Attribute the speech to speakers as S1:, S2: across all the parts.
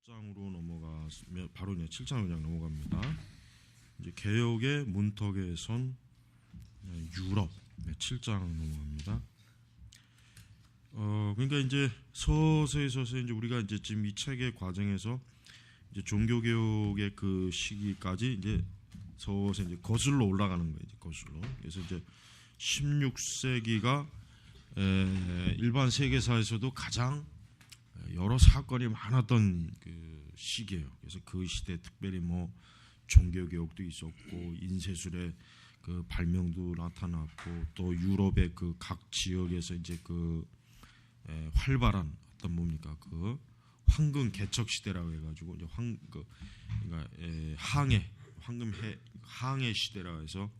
S1: 7장으로 넘어가면 바로 그냥 7장으로 그냥 넘어갑니다. 이제 개혁의 문턱에 선 유럽 7장 넘어갑니다. 그러니까 이제 서서히 이제 우리가 이제 지금 이 책의 과정에서 이제 종교 개혁의 그 시기까지 이제 서서히 이제 거슬러 올라가는 거예요. 이제 거슬러. 그래서 이제 16세기가 일반 세계사에서도 가장 여러 사건이 많았던 그 시기예요. 그래서 그 시대 특별히 뭐 종교 개혁도 있었고 인쇄술의 그 발명도 나타났고 또 유럽의 그 각 지역에서 이제 그 활발한 어떤 뭡니까 그 황금 개척 시대라고 해가지고 이제 그러니까 항해 시대라 해서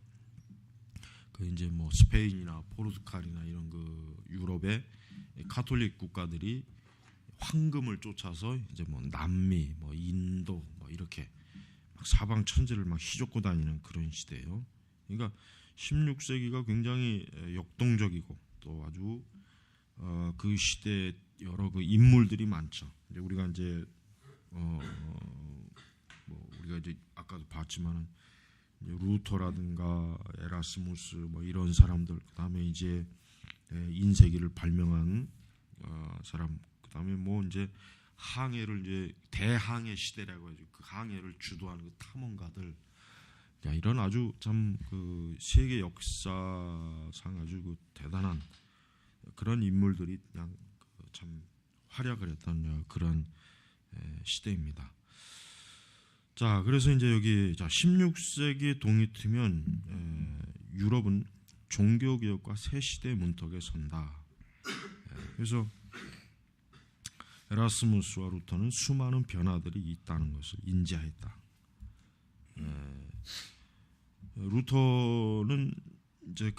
S1: 그 이제 뭐 스페인이나 포르투갈이나 이런 그 유럽의 가톨릭 국가들이 황금을 쫓아서 이제 뭐 남미, 뭐 인도, 뭐 이렇게 막 사방 천지를 막 휘젓고 다니는 그런 시대예요. 그러니까 16세기가 굉장히 역동적이고 또 아주 그 시대에 여러 그 인물들이 많죠. 이제 우리가 이제 뭐 우리가 이제 아까도 봤지만은 루터라든가 에라스무스 뭐 이런 사람들, 그다음에 이제 인쇄기를 발명한 사람, 그다음에 뭐 이제 항해를 이제 대항해 시대라고 하죠. 그 항해를 주도하는 그 탐험가들, 이런 아주 참 그 세계 역사상 아주 그 대단한 그런 인물들이 그냥 참 활약을 했던 그런 시대입니다. 자, 그래서 이제 여기 16세기 동이트면 유럽은 종교 개혁과 새 시대의 문턱에 선다. 그래서 에라스무스와 루터는 수많은 변화들이 있다는 것을 인지하였다. 루터는 이제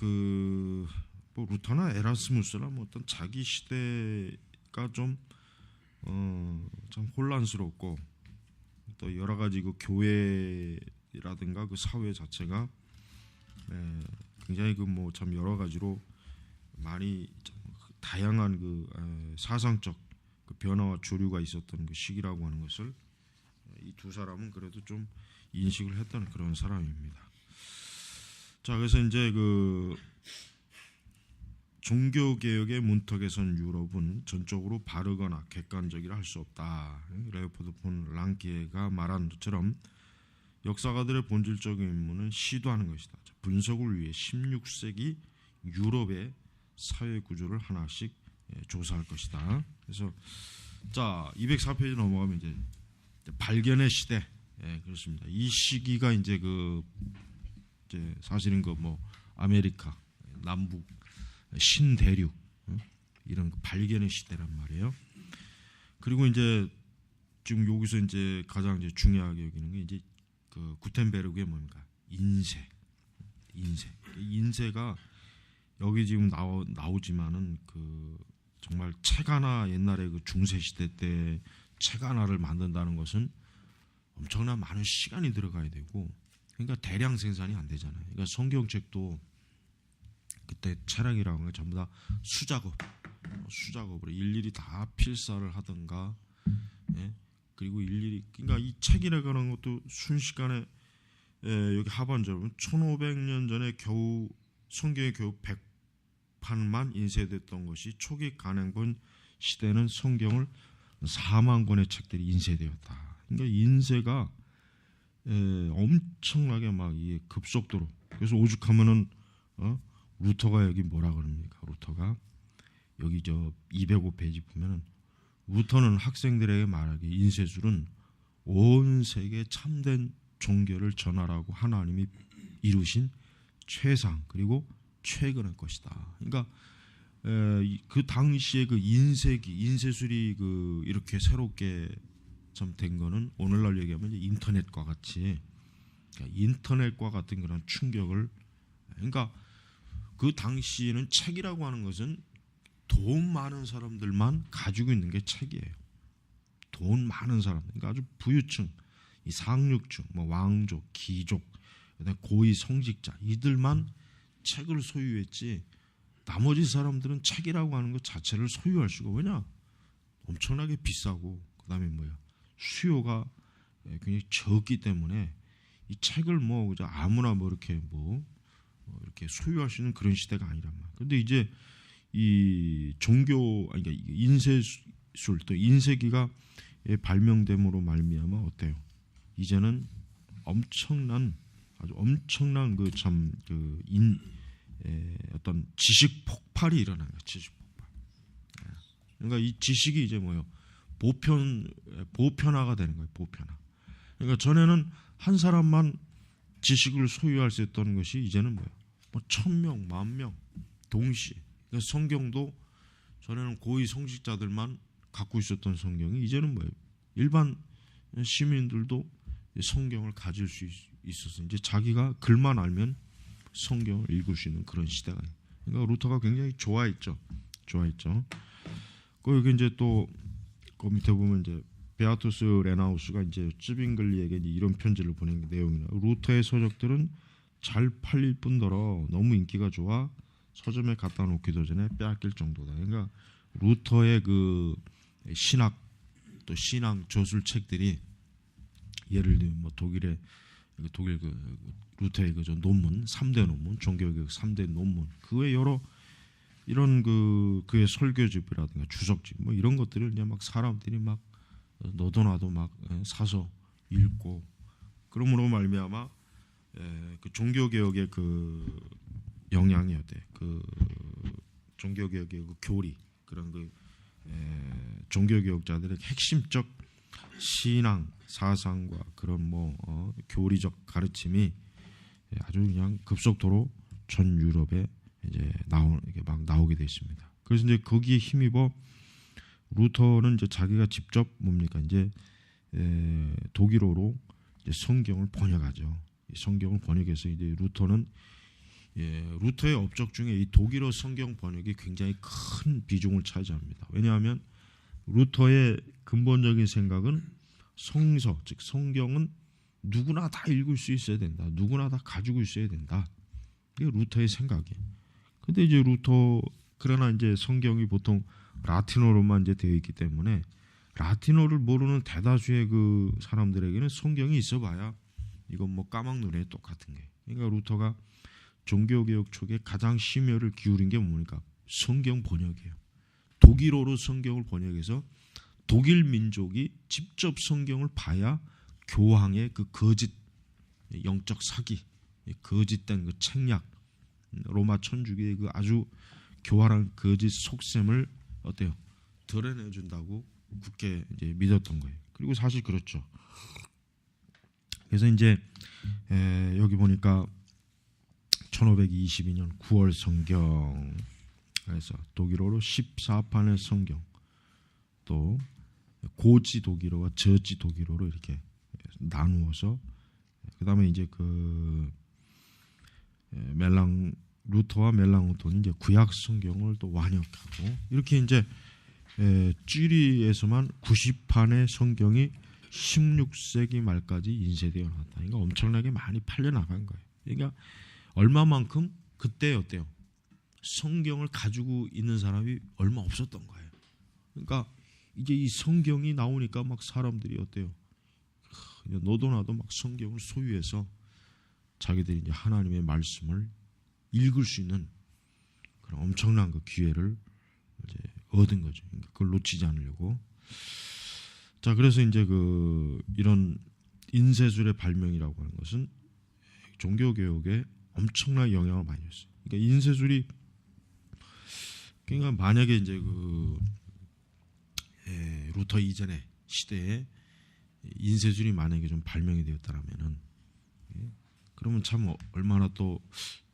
S1: 뭐 루터나 에라스무스나 뭐 어떤 자기 시대가 좀 혼란스럽고 또 여러 가지 그 교회라든가 그 사회 자체가 굉장히 그 뭐 참 여러 가지로 많이 다양한 그 사상적 그 변화와 조류가 있었던 그 시기라고 하는 것을 이 두 사람은 그래도 좀 인식을 했던 그런 사람입니다. 자, 그래서 이제 그 종교 개혁의 문턱에 선 유럽은 전적으로 바르거나 객관적이라 할 수 없다. 레오포드 폰 랑키에가 말한 것처럼 역사가들의 본질적인 임무는 시도하는 것이다. 분석을 위해 16세기 유럽의 사회 구조를 하나씩 조사할 것이다. 그래서 자 204페이지 넘어가면 이제 발견의 시대, 그렇습니다. 이 시기가 이제 이제 사실은 그 뭐 아메리카 남북 신대륙 이런 그 발견의 시대란 말이에요. 그리고 이제 지금 여기서 이제 가장 이제 중요하게 여기는 게 이제 그 구텐베르그의 뭡니까 인쇄가 여기 지금 나오지만은 그 정말 책 하나 옛날에 그 중세 시대 때 책 하나를 만든다는 것은 엄청난 많은 시간이 들어가야 되고, 그러니까 대량 생산이 안 되잖아요. 그러니까 성경책도 그때 차량이라고 하는 게 전부 다 수작업으로 일일이 다 필사를 하던가, 그리고 일일이, 그러니까 이 책이라고 하는 것도 순식간에 여기 하반절은 1500년 전에 겨우 성경에 겨우 100판만 인쇄됐던 것이 초기 간행본 시대는 성경을 4만 권의 책들이 인쇄되었다. 그러니까 인쇄가 엄청나게 막 이게 급속도로. 그래서 오죽하면은 루터가 여기 뭐라 그럽니까? 루터가 여기 저 205페이지 보면은 루터는 학생들에게 말하기 인쇄술은 온 세계 참된 종교를 전하라고 하나님이 이루신 최상 그리고 최근의 것이다. 그러니까 그 당시에 그 인쇄술이 그 이렇게 새롭게 참 된 거는 오늘날 얘기하면 이제 인터넷과 같이, 그러니까 인터넷과 같은 그런 충격을, 그러니까 그 당시에는 책이라고 하는 것은 돈 많은 사람들만 가지고 있는 게 책이에요. 돈 많은 사람, 그러니까 아주 부유층, 이 상류층, 뭐 왕족, 귀족, 고위 성직자 이들만 책을 소유했지. 나머지 사람들은 책이라고 하는 것 자체를 소유할 수가, 왜냐? 엄청나게 비싸고, 그다음에 뭐야? 수요가 굉장히 적기 때문에 이 책을 뭐 아무나 뭐 이렇게 이렇게 소유할 수 있는 그런 시대가 아니란 말이야. 근데 이제 이 종교 그러니까 인쇄술 또 인쇄기가 발명됨으로 말미암아 어때요? 이제는 아주 엄청난 어떤 지식 폭발이 일어나는 거예요. 지식 폭발. 그러니까 이 지식이 이제 뭐예요? 보편화가 되는 거예요. 보편화. 그러니까 전에는 한 사람만 지식을 소유할 수 있던 것이 이제는 뭐예요? 뭐 1000명, 10,000명 동시에. 그러니까 성경도 전에는 고위 성직자들만 갖고 있었던 성경이 이제는 뭐예요? 일반 시민들도 성경을 가질 수 있어서 이제 자기가 글만 알면 성경을 읽을 수 있는 그런 시대가. 그러니까 루터가 굉장히 좋아했죠. 그 여기 이제 또 그 밑에 보면 이제 베아투스 레나우스가 이제 쯔빙글리에게 이런 편지를 보낸 내용이나 루터의 서적들은 잘 팔릴 뿐더러 너무 인기가 좋아 서점에 갖다 놓기도 전에 빼앗길 정도다. 그러니까 루터의 그 신학 또 신앙 저술 책들이 예를 들면 뭐 독일 루터의 저 논문 3대 논문 종교개혁 3대 논문 그 외 여러 이런 그의 설교집이라든가 주석집 뭐 이런 것들을 그냥 막 사람들이 막 너도나도 막 사서 읽고 그러므로 말미암아 그 종교개혁의 그 영향이 어때? 그 종교개혁의 그 교리 그런 그 종교개혁자들의 핵심적 신앙 사상과 그런 교리적 가르침이 아주 그냥 급속도로 전 유럽에 이제 막 나오게 됐습니다. 그래서 이제 거기에 힘입어 루터는 이제 자기가 직접 뭡니까 이제 독일어로 이제 성경을 번역하죠. 성경을 번역해서 이제 루터는 루터의 업적 중에 이 독일어 성경 번역이 굉장히 큰 비중을 차지합니다. 왜냐하면 루터의 근본적인 생각은 성서 즉 성경은 누구나 다 읽을 수 있어야 된다. 누구나 다 가지고 있어야 된다. 이게 루터의 생각이에요. 근데 이제 그러나 이제 성경이 보통 라틴어로만 이제 되어 있기 때문에 라틴어를 모르는 대다수의 그 사람들에게는 성경이 있어봐야 이건 뭐 까막눈에 똑같은 게. 그러니까 루터가 종교개혁 초기에 가장 심혈을 기울인 게 뭡니까? 성경 번역이에요. 독일어로 성경을 번역해서 독일 민족이 직접 성경을 봐야 교황의 그 거짓 영적 사기, 거짓된 그 책략, 로마 천주교의 그 아주 교활한 거짓 속셈을 어때요? 드러내준다고 굳게 이제 믿었던 거예요. 그리고 사실 그렇죠. 그래서 이제 여기 보니까 1522년 9월 성경, 그래서 독일어로 14판의 성경, 또 고지 독일어와 저지 독일어로 이렇게 나누어서 그다음에 이제 그 루터와 멜랑우톤이 이제 구약 성경을 또 완역하고 이렇게 이제 쥐리에서만 90판의 성경이 16세기 말까지 인쇄되어 나왔다. 그러니까 엄청나게 많이 팔려 나간 거예요. 그러니까 얼마만큼 그때 어때요? 성경을 가지고 있는 사람이 얼마 없었던 거예요. 그러니까 이제 이 성경이 나오니까 막 사람들이 어때요? 너도 나도 막 성경을 소유해서 자기들이 이제 하나님의 말씀을 읽을 수 있는 그런 엄청난 그 기회를 이제 얻은 거죠. 그러니까 그걸 놓치지 않으려고. 자, 그래서 이제 이런 인쇄술의 발명이라고 하는 것은 종교 개혁에 엄청난 영향을 많이 줬어요. 그러니까 인쇄술이 그러니까 만약에 이제 루터 이전의 시대에 인쇄술이 만약에 좀 발명이 되었다라면은 그러면 참 얼마나 더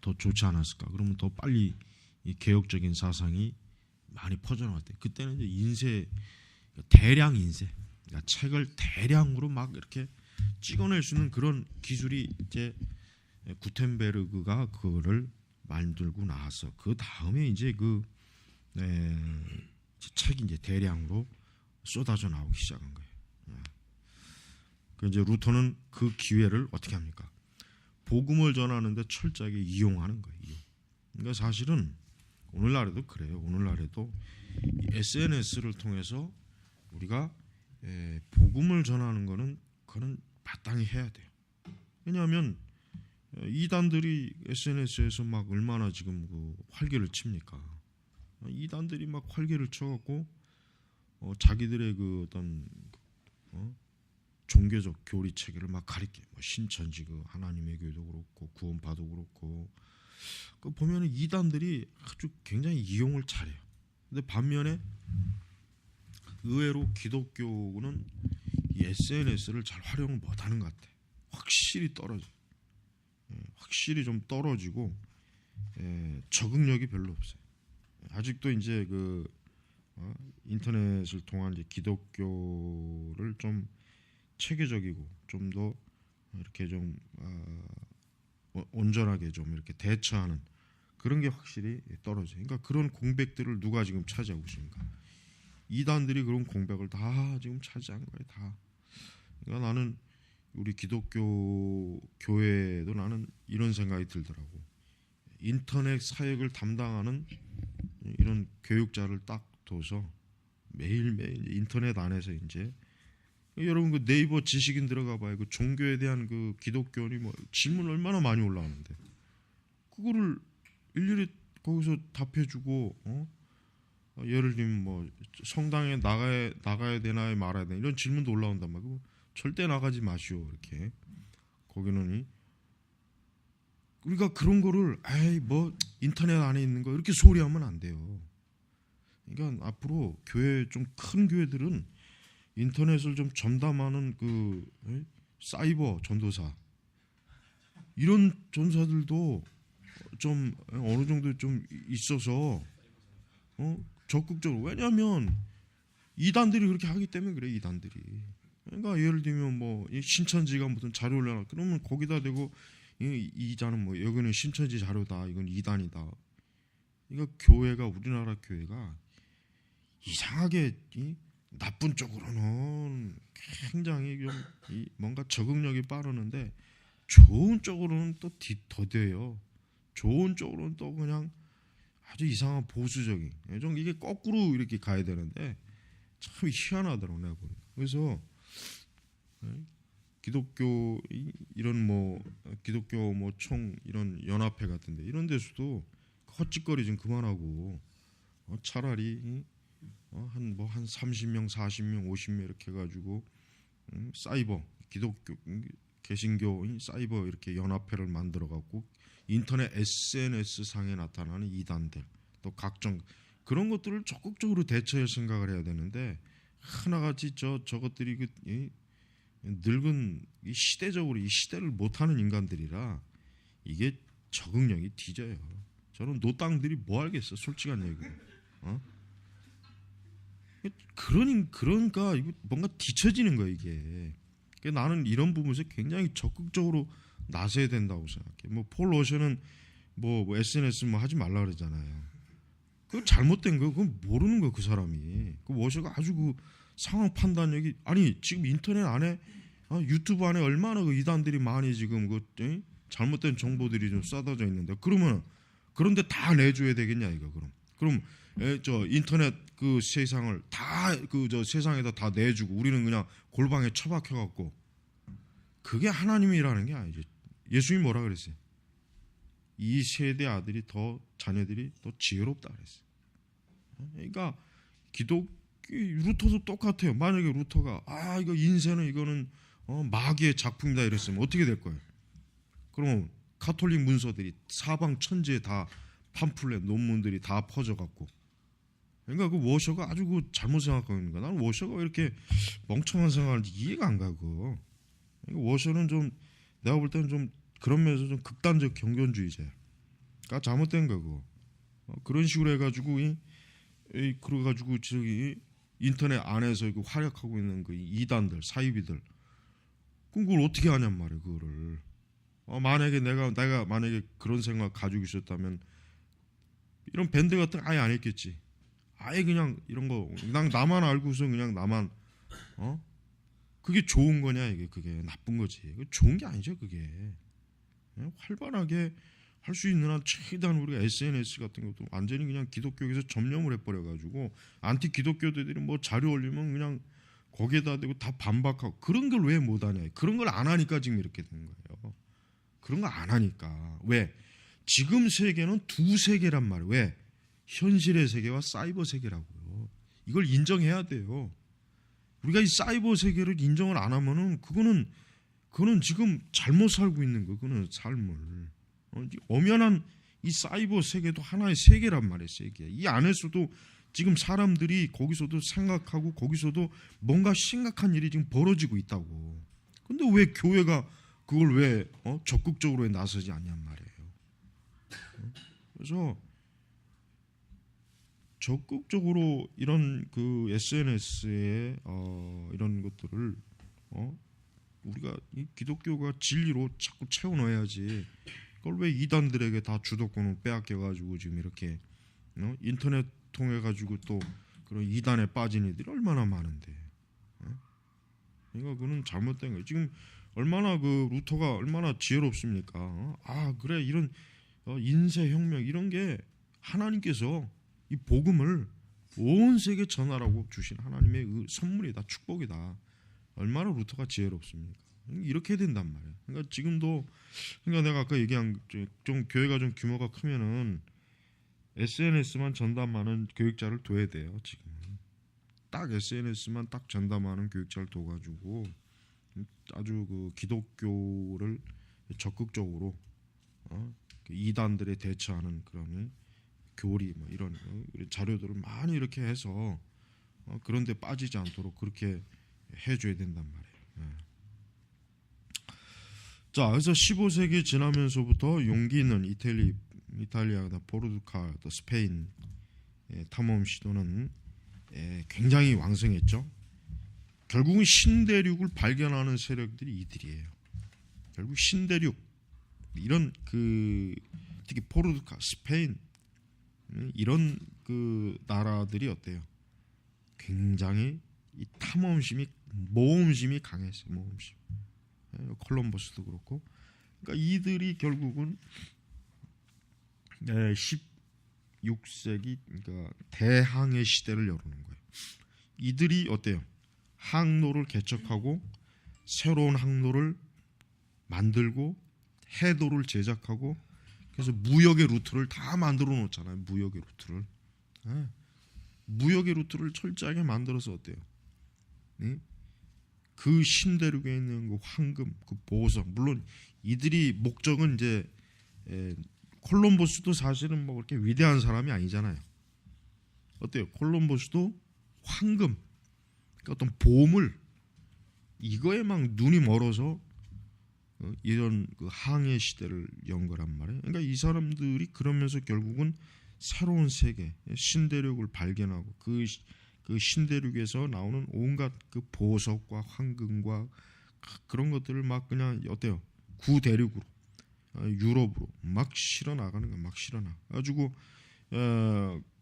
S1: 좋지 않았을까? 그러면 더 빨리 이 개혁적인 사상이 많이 퍼져나왔대. 그때는 이제 대량 인쇄, 그러니까 책을 대량으로 막 이렇게 찍어낼 수 있는 그런 기술이 이제 구텐베르그가 그거를 만들고 나서 그 다음에 이제 책이 이제 대량으로 쏟아져 나오기 시작한 거예요. 그 이제 루터는 그 기회를 어떻게 합니까? 복음을 전하는데 철저하게 이용하는 거예요. 그러니까 사실은 오늘날에도 그래요. 오늘날에도 SNS를 통해서 우리가 복음을 전하는 거는 그거는 마땅히 해야 돼요. 왜냐하면 이단들이 SNS에서 막 얼마나 지금 그 활개를 칩니까? 이단들이 막 활개를 쳐갖고 자기들의 그 어떤 종교적 교리 체계를 막 가리켜. 뭐 신천지 그 하나님의 교회도 그렇고 구원파도 그렇고 그 보면은 이단들이 아주 굉장히 이용을 잘해요. 근데 반면에 의외로 기독교는 이 SNS를 잘 활용을 못하는 것 같아. 확실히 떨어져. 확실히 좀 떨어지고 적응력이 별로 없어요. 아직도 이제 그 인터넷을 통한 이제 기독교를 좀 체계적이고 좀 더 이렇게 좀 온전하게 좀 이렇게 대처하는 그런 게 확실히 떨어져요. 그러니까 그런 공백들을 누가 지금 차지하고 있습니까? 이단들이 그런 공백을 다 지금 차지한 거예요. 다. 그러니까 나는 우리 기독교 교회도 나는 이런 생각이 들더라고. 인터넷 사역을 담당하는 이런 교육자를 딱 둬서 매일매일 인터넷 안에서 이제 여러분 그 네이버 지식인 들어가 봐요. 그 종교에 대한 그 기독교니 뭐 질문 얼마나 많이 올라오는데 그거를 일일이 거기서 답해주고 예를 들면 뭐 성당에 나가야 되나 말아야 되나 이런 질문도 올라온단 말이고 절대 나가지 마시오 이렇게 거기는 우리가 그런 거를 에이 뭐 인터넷 안에 있는 거 이렇게 소리하면 안 돼요. 그러니까 앞으로 교회 좀 큰 교회들은 인터넷을 좀 전담하는 그 사이버 전도사 이런 전사들도 좀 어느 정도 좀 있어서 적극적으로 왜냐하면 이단들이 그렇게 하기 때문에 그래 이단들이. 그러니까 예를 들면 뭐 신천지가 무슨 자료 올려놔 그러면 거기다 대고 이자는 뭐 여기는 신천지 자료다 이건 이단이다. 그러니까 교회가 우리나라 교회가 이상하게 나쁜 쪽으로는 굉장히 좀 뭔가 적응력이 빠르는데 좋은 쪽으로는 또 더뎌요. 좋은 쪽으로는 또 그냥 아주 이상한 보수적인 좀 이게 거꾸로 이렇게 가야 되는데 참 희한하더라고 내가 보니까. 그래서 기독교 이런 뭐 기독교 뭐 총 이런 연합회 같은데 이런 데서도 헛짓거리 좀 그만하고 차라리 한 30명, 40명, 50명 이렇게 해가지고 사이버 기독교 개신교 사이버 이렇게 연합회를 만들어 갖고 인터넷 SNS 상에 나타나는 이단들 또 각종 그런 것들을 적극적으로 대처할 생각을 해야 되는데 하나같이 저것들이 그 늙은 이 시대적으로 이 시대를 못하는 인간들이라 이게 적응력이 뒤져요. 저는 노땅들이 뭐 알겠어 솔직한 얘기로. 그러니까 뭔가 뒤처지는 거야 이게. 나는 이런 부분에서 굉장히 적극적으로 나서야 된다고 생각해. 뭐 폴 워셔는 뭐 SNS 뭐 하지 말라 그러잖아요. 그거 잘못된 거 그건 모르는 거 그 사람이. 그 워셔가 아주 그 상황 판단력이 아니 지금 인터넷 안에 유튜브 안에 얼마나 그 이단들이 많이 지금 그 잘못된 정보들이 좀 쏟아져 있는데 그러면 그런데 다 내줘야 되겠냐 이거 그럼 저 인터넷 그 세상을 다 그 저 세상에다 다 내주고 우리는 그냥 골방에 처박혀 갖고 그게 하나님이라는 게 아니죠. 예수님이 뭐라 그랬어요? 이 세대 아들이 자녀들이 더 지혜롭다 그랬어요. 그러니까 루터도 똑같아요. 만약에 루터가 이거 인쇄는 이거는 마귀의 작품이다 이랬으면 어떻게 될 거예요? 그러면 가톨릭 문서들이 사방 천지에 다 팜플렛 논문들이 다 퍼져 갖고 그러니까 그 워셔가 아주 그 잘못 생각하는 거야. 나는 워셔가 이렇게 멍청한 생각을 이해가 안 가고 워셔는 좀 내가 볼 때는 좀 그런 면에서 좀 극단적 경건주의자야. 그러니까 잘못된 거고 그런 식으로 해가지고 그래가지고 저기 인터넷 안에서 그 활약하고 있는 그 이단들 사이비들 그걸 어떻게 하냔 말이야 그거를. 만약에 내가 만약에 그런 생각 가지고 있었다면 이런 밴드 같은 거 아예 안 했겠지. 아예 그냥 이런 거 그냥 나만 알고서 그냥 나만 그게 좋은 거냐 이게 그게 나쁜 거지. 좋은 게 아니죠 그게. 활발하게 할 수 있는 한 최대한 우리가 SNS 같은 것도 완전히 그냥 기독교에서 점령을 해버려가지고 안티 기독교들이 뭐 자료 올리면 그냥 거기에다 대고 다 반박하고 그런 걸 왜 못하냐. 그런 걸 안 하니까 지금 이렇게 된 거예요. 그런 거 안 하니까. 왜? 지금 세계는 두 세계란 말이에요. 왜? 현실의 세계와 사이버 세계라고요. 이걸 인정해야 돼요. 우리가 이 사이버 세계를 인정을 안 하면은 그거는 지금 잘못 살고 있는 거. 그거는 삶을 엄연한 이 사이버 세계도 하나의 세계란 말이에요. 세계. 이 안에서도 지금 사람들이 거기서도 생각하고 거기서도 뭔가 심각한 일이 지금 벌어지고 있다고. 근데 왜 교회가 그걸 왜 적극적으로 나서지 않냔 말이에요. 그래서 적극적으로 이런 그 SNS에 이런 것들을 우리가 이 기독교가 진리로 자꾸 채워넣어야지. 그걸 왜 이단들에게 다 주도권을 빼앗겨가지고 지금 이렇게 인터넷 통해 가지고 또 그런 이단에 빠진 이들이 얼마나 많은데. 그러니까 그는 잘못된 거예요. 지금 얼마나 그 루터가 얼마나 지혜롭습니까? 아 그래 이런 인쇄 혁명 이런 게 하나님께서 이 복음을 온 세계 전하라고 주신 하나님의 그 선물이다, 축복이다. 얼마나 루터가 지혜롭습니까? 이렇게 된단 말이에요. 그러니까 지금도 그러니까 내가 아까 얘기한 좀 교회가 좀 규모가 크면은 SNS만 전담하는 교육자를 둬야 돼요. 지금 딱 SNS만 딱 전담하는 교육자를 둬가지고 아주 그 기독교를 적극적으로 이단들에 대처하는 그런 교리 뭐 이런 자료들을 많이 이렇게 해서 그런데 빠지지 않도록 그렇게 해줘야 된단 말이에요. 자, 그래서 15세기 지나면서부터 용기 있는 이탈리아, 포르투갈, 또 스페인 탐험 시도는 굉장히 왕성했죠. 결국은 신대륙을 발견하는 세력들이 이들이에요. 결국 신대륙 이런 그 특히 포르투갈, 스페인 이런 그 나라들이 어때요? 굉장히 이 탐험심이 모험심이 강했어요. 모험심. 콜럼버스도 그렇고. 그러니까 이들이 결국은 16세기 그러니까 대항해 시대를 여는 거예요. 이들이 어때요? 항로를 개척하고 새로운 항로를 만들고 해도를 제작하고 그래서 무역의 루트를 다 만들어 놓잖아요. 무역의 루트를. 무역의 루트를 철저하게 만들어서 어때요? 그 신대륙에 있는 그 황금, 그 보석, 물론 이들이 목적은 이제 콜럼버스도 사실은 뭐 그렇게 위대한 사람이 아니잖아요. 어때요? 콜럼버스도 황금, 그러니까 어떤 보물 이거에 막 눈이 멀어서 이런 그 항해 시대를 연 거란 말이에요. 그러니까 이 사람들이 그러면서 결국은 새로운 세계, 신대륙을 발견하고 그 신대륙에서 나오는 온갖 그 보석과 황금과 그런 것들을 막 그냥 어때요? 구대륙으로 유럽으로 막 실어 나가는 거, 막 실어 나. 가지고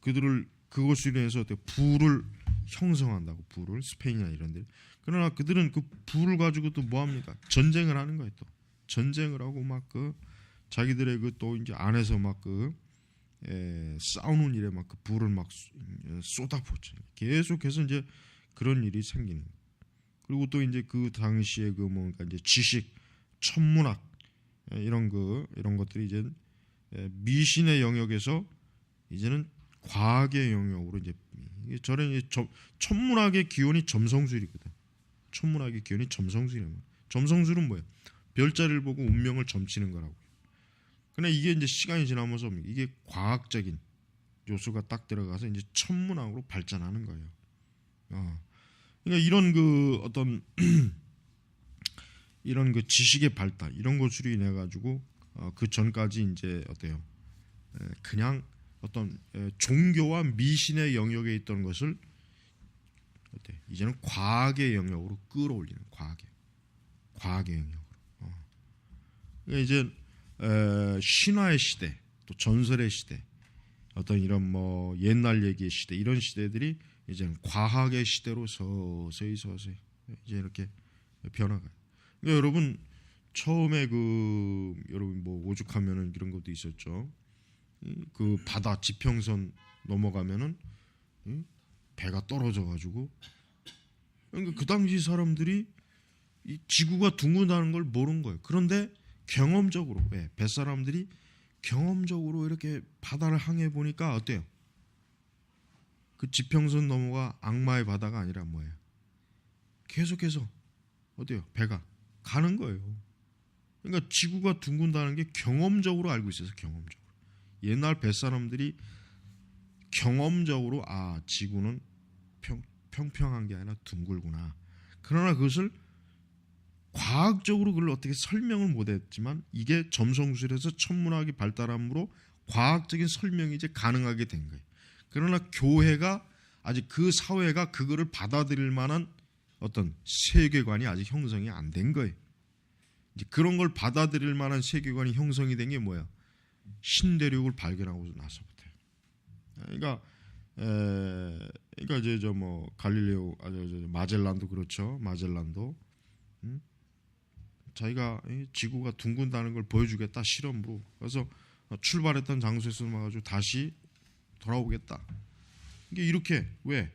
S1: 그들을 그것으로 인해서 어때요? 부를 형성한다고 부를 스페인이나 이런 데. 그러나 그들은 그 부를 가지고 또 뭐 합니까? 전쟁을 하는 거예요. 또 전쟁을 하고 막 그 자기들의 그 또 이제 안에서 막 그 싸우는 일에 막 그 불을 막 쏟아붓죠. 계속해서 이제 그런 일이 생기는. 그리고 또 이제 그 당시에 그 뭔가 이제 지식, 천문학 이런 것들이 이제 미신의 영역에서 이제는 과학의 영역으로 이제 저런 이제 천문학의 기원이 점성술이거든. 천문학의 기원이 점성술이란. 점성술은 뭐예요? 별자리를 보고 운명을 점치는 거라고. 근데 이게 이제 시간이 지나면서 이게 과학적인 요소가 딱 들어가서 이제 천문학으로 발전하는 거예요. 그러니까 이런 그 어떤 이런 그 지식의 발달 이런 것으로 인해 가지고 그 전까지 이제 어때요? 그냥 어떤 종교와 미신의 영역에 있던 것을 어때? 이제는 과학의 영역으로 끌어올리는 과학의 영역으로. 그러니까 이제 신화의 시대, 또 전설의 시대, 어떤 이런 뭐 옛날 얘기의 시대 이런 시대들이 이제는 과학의 시대로 서서히 이제 이렇게 변화가요. 그러니까 여러분 처음에 여러분 뭐 오죽하면은 이런 것도 있었죠. 그 바다 지평선 넘어가면은 배가 떨어져 가지고 그러니까 그 당시 사람들이 이 지구가 둥근다는 걸 모르는 거예요. 그런데 경험적으로 뱃사람들이 경험적으로 이렇게 바다를 항해 보니까 어때요? 그 지평선 너머가 악마의 바다가 아니라 뭐예요? 계속해서 어때요? 배가 가는 거예요. 그러니까 지구가 둥근다는 게 경험적으로 알고 있어서 경험적으로. 옛날 뱃사람들이 경험적으로 지구는 평평한 게 아니라 둥글구나. 그러나 그것을 과학적으로 그걸 어떻게 설명을 못했지만 이게 점성술에서 천문학이 발달함으로 과학적인 설명이 이제 가능하게 된 거예요. 그러나 교회가 아직 그 사회가 그거를 받아들일 만한 어떤 세계관이 아직 형성이 안 된 거예요. 이제 그런 걸 받아들일 만한 세계관이 형성이 된 게 뭐야? 신대륙을 발견하고 나서부터요. 그러니까 이제 저 뭐 갈릴레오, 마젤란도 그렇죠. 마젤란도 자기가 지구가 둥근다는 걸 보여주겠다 실험으로. 그래서 출발했던 장소에서 와가지고 다시 돌아오겠다. 이게 이렇게 왜?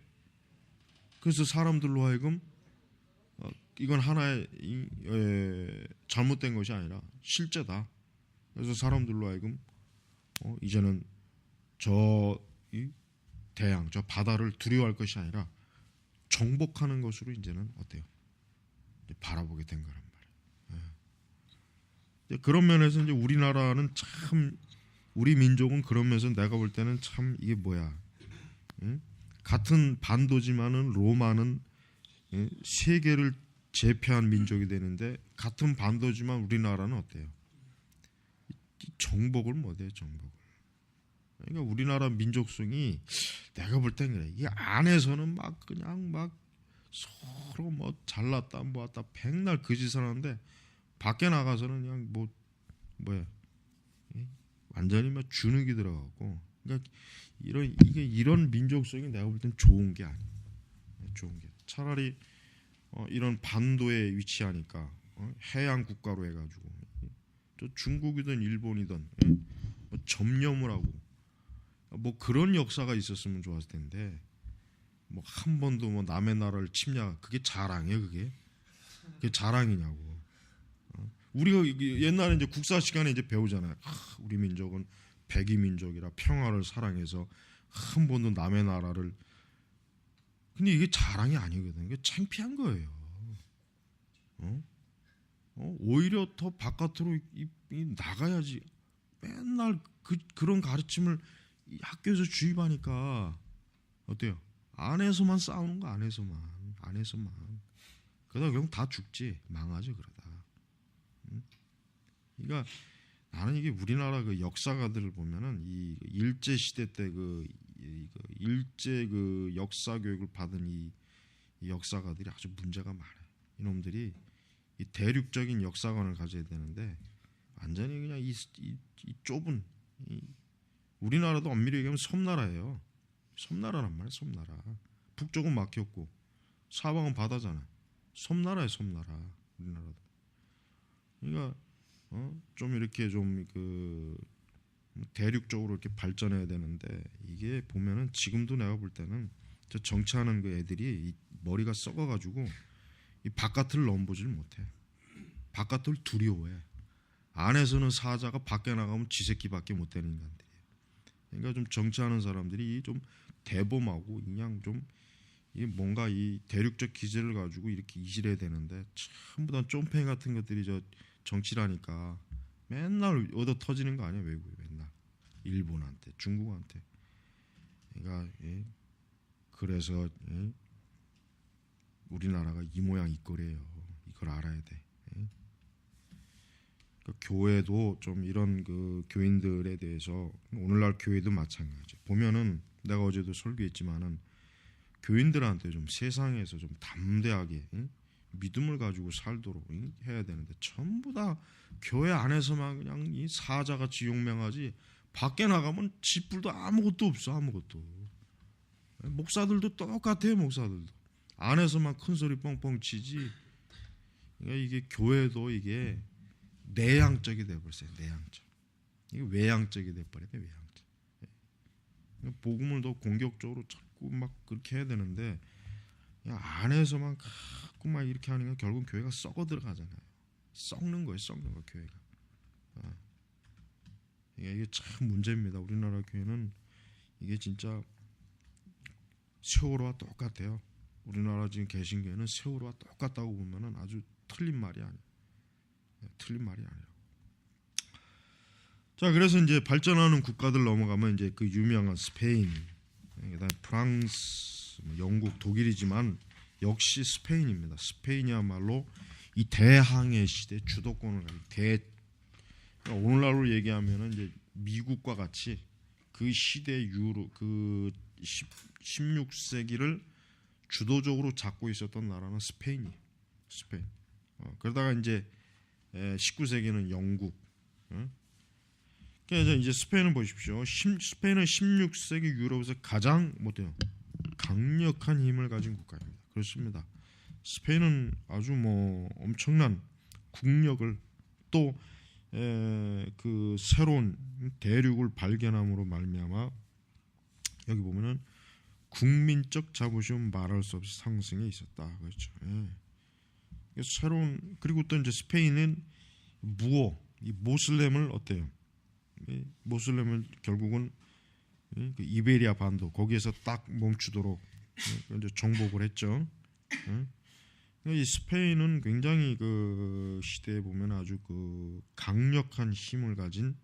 S1: 그래서 사람들로 하여금 이건 하나의 잘못된 것이 아니라 실제다. 그래서 사람들로 하여금 이제는 저 대양, 저 바다를 두려워할 것이 아니라 정복하는 것으로 이제는 어때요? 이제 바라보게 된 거란 말이에요. 그런 면에서 이제 우리나라는 참, 우리 민족은 그런 면에서 내가 볼 때는 참 이게 뭐야? 같은 반도지만은 로마는 세계를 제패한 민족이 되는데 같은 반도지만 우리나라는 어때요? 정복을 못해요. 정복을. 그러니까 우리나라 민족성이 내가 볼 땐 그래. 이 안에서는 막 그냥 막 서로 뭐 잘났다 뭐았다 백날 그 짓을 하는데 밖에 나가서는 그냥 뭐야 완전히 막 주눅이 들어가고. 그러니까 이런 민족성이 내가 볼 땐 좋은 게 아니에요. 좋은 게 차라리 이런 반도에 위치하니까 해양 국가로 해가지고 또 중국이든 일본이든 뭐 점령을 하고 뭐 그런 역사가 있었으면 좋았을 텐데 뭐 한 번도 뭐 남의 나라를 침략, 그게 자랑이에요? 그게 자랑이냐고. 우리가 옛날에 이제 국사 시간에 이제 배우잖아요. 우리 민족은 백이 민족이라 평화를 사랑해서 한 번도 남의 나라를. 근데 이게 자랑이 아니거든요. 이게 창피한 거예요. 오히려 더 바깥으로 나가야지. 맨날 그런 가르침을 학교에서 주입하니까 어때요? 안에서만 싸우는 거, 안에서만. 그러다 결국 다 죽지, 망하지 그러다. 그러니까 나는 이게 우리나라 그 역사가들을 보면은 이 일제 시대 때 일제 역사 교육을 받은 이 역사가들이 아주 문제가 많아요. 이놈들이 이 대륙적인 역사관을 가져야 되는데 완전히 그냥 이 좁은 우리나라도 엄밀히 얘기하면 섬나라예요. 섬나라란 말이에요. 섬나라. 북쪽은 막혔고 사방은 바다잖아. 섬나라예요. 섬나라. 우리나라도. 그러니까 좀 이렇게 좀 대륙적으로 이렇게 발전해야 되는데 이게 보면은 지금도 내가 볼 때는 저 정치하는 그 애들이 머리가 썩어가지고 이 바깥을 넘보질 못해. 바깥을 두려워해. 안에서는 사자가 밖에 나가면 쥐새끼밖에 못 되는 인간들이에요. 그러니까 좀 정치하는 사람들이 좀 대범하고 그냥 좀 뭔가 이 대륙적 기제를 가지고 이렇게 이질해야 되는데 전부 다 쫌팽이 같은 것들이 저 정치라니까 맨날 얻어 터지는 거 아니야. 외국에 맨날 일본한테 중국한테. 그러니까 그래서 우리나라가 이 모양 이 꼴이에요. 이걸 알아야 돼. 그러니까 교회도 좀 이런 그 교인들에 대해서 오늘날 교회도 마찬가지. 보면은 내가 어제도 설교했지만은 교인들한테 좀 세상에서 좀 담대하게 믿음을 가지고 살도록 해야 되는데 전부 다 교회 안에서만 그냥 이 사자같이 용맹하지 밖에 나가면 짓불도 아무것도 없어. 아무것도. 목사들도 똑같아요. 목사들도 안에서만 큰 소리 뻥뻥 치지. 그러니까 이게 교회도 이게 내향적이 돼버렸어요. 내향적. 이게 외향적이 돼버려요. 외향적. 복음을 더 공격적으로 자꾸 막 그렇게 해야 되는데 안에서만 자꾸 막 이렇게 하니까 결국 교회가 썩어 들어가잖아요. 썩는 거예요, 썩는 거 교회가. 이게 참 문제입니다. 우리나라 교회는 이게 진짜 세월호와 똑같아요. 우리나라 지금 계신 교회는 세월호와 똑같다고 보면은 아주 틀린 말이 아니에요. 틀린 말이 아니에요. 자, 그래서 이제 발전하는 국가들 넘어가면 이제 그 유명한 스페인, 그다음 프랑스, 영국, 독일이지만 역시 스페인입니다. 스페인이야말로 이 대항해 시대 주도권을 가진 오늘날로 얘기하면은 이제 미국과 같이 그 시대 유로 그 16세기를 주도적으로 잡고 있었던 나라는 스페인이에요. 스페인. 그러다가 이제 19세기는 영국. 그래서 이제 스페인은 보십시오. 스페인은 16세기 유럽에서 가장 뭐돼요? 강력한 힘을 가진 국가입니다. 그렇습니다. 스페인은 아주 뭐 엄청난 국력을 또 그 새로운 대륙을 발견함으로 말미암아 여기 보면은 국민적 자부심 말할 수 없이 상승해 있었다. 그렇죠. 새로운 그리고 또 이제 스페인은 이 모슬렘을 어때요? 모슬렘을 결국은 그 이베리아 반도 거기에서 딱 멈추도록 이제 정복을 했죠. 이 스페인은 굉장히 그 시대에 보면 아주 그 강력한 힘을 가진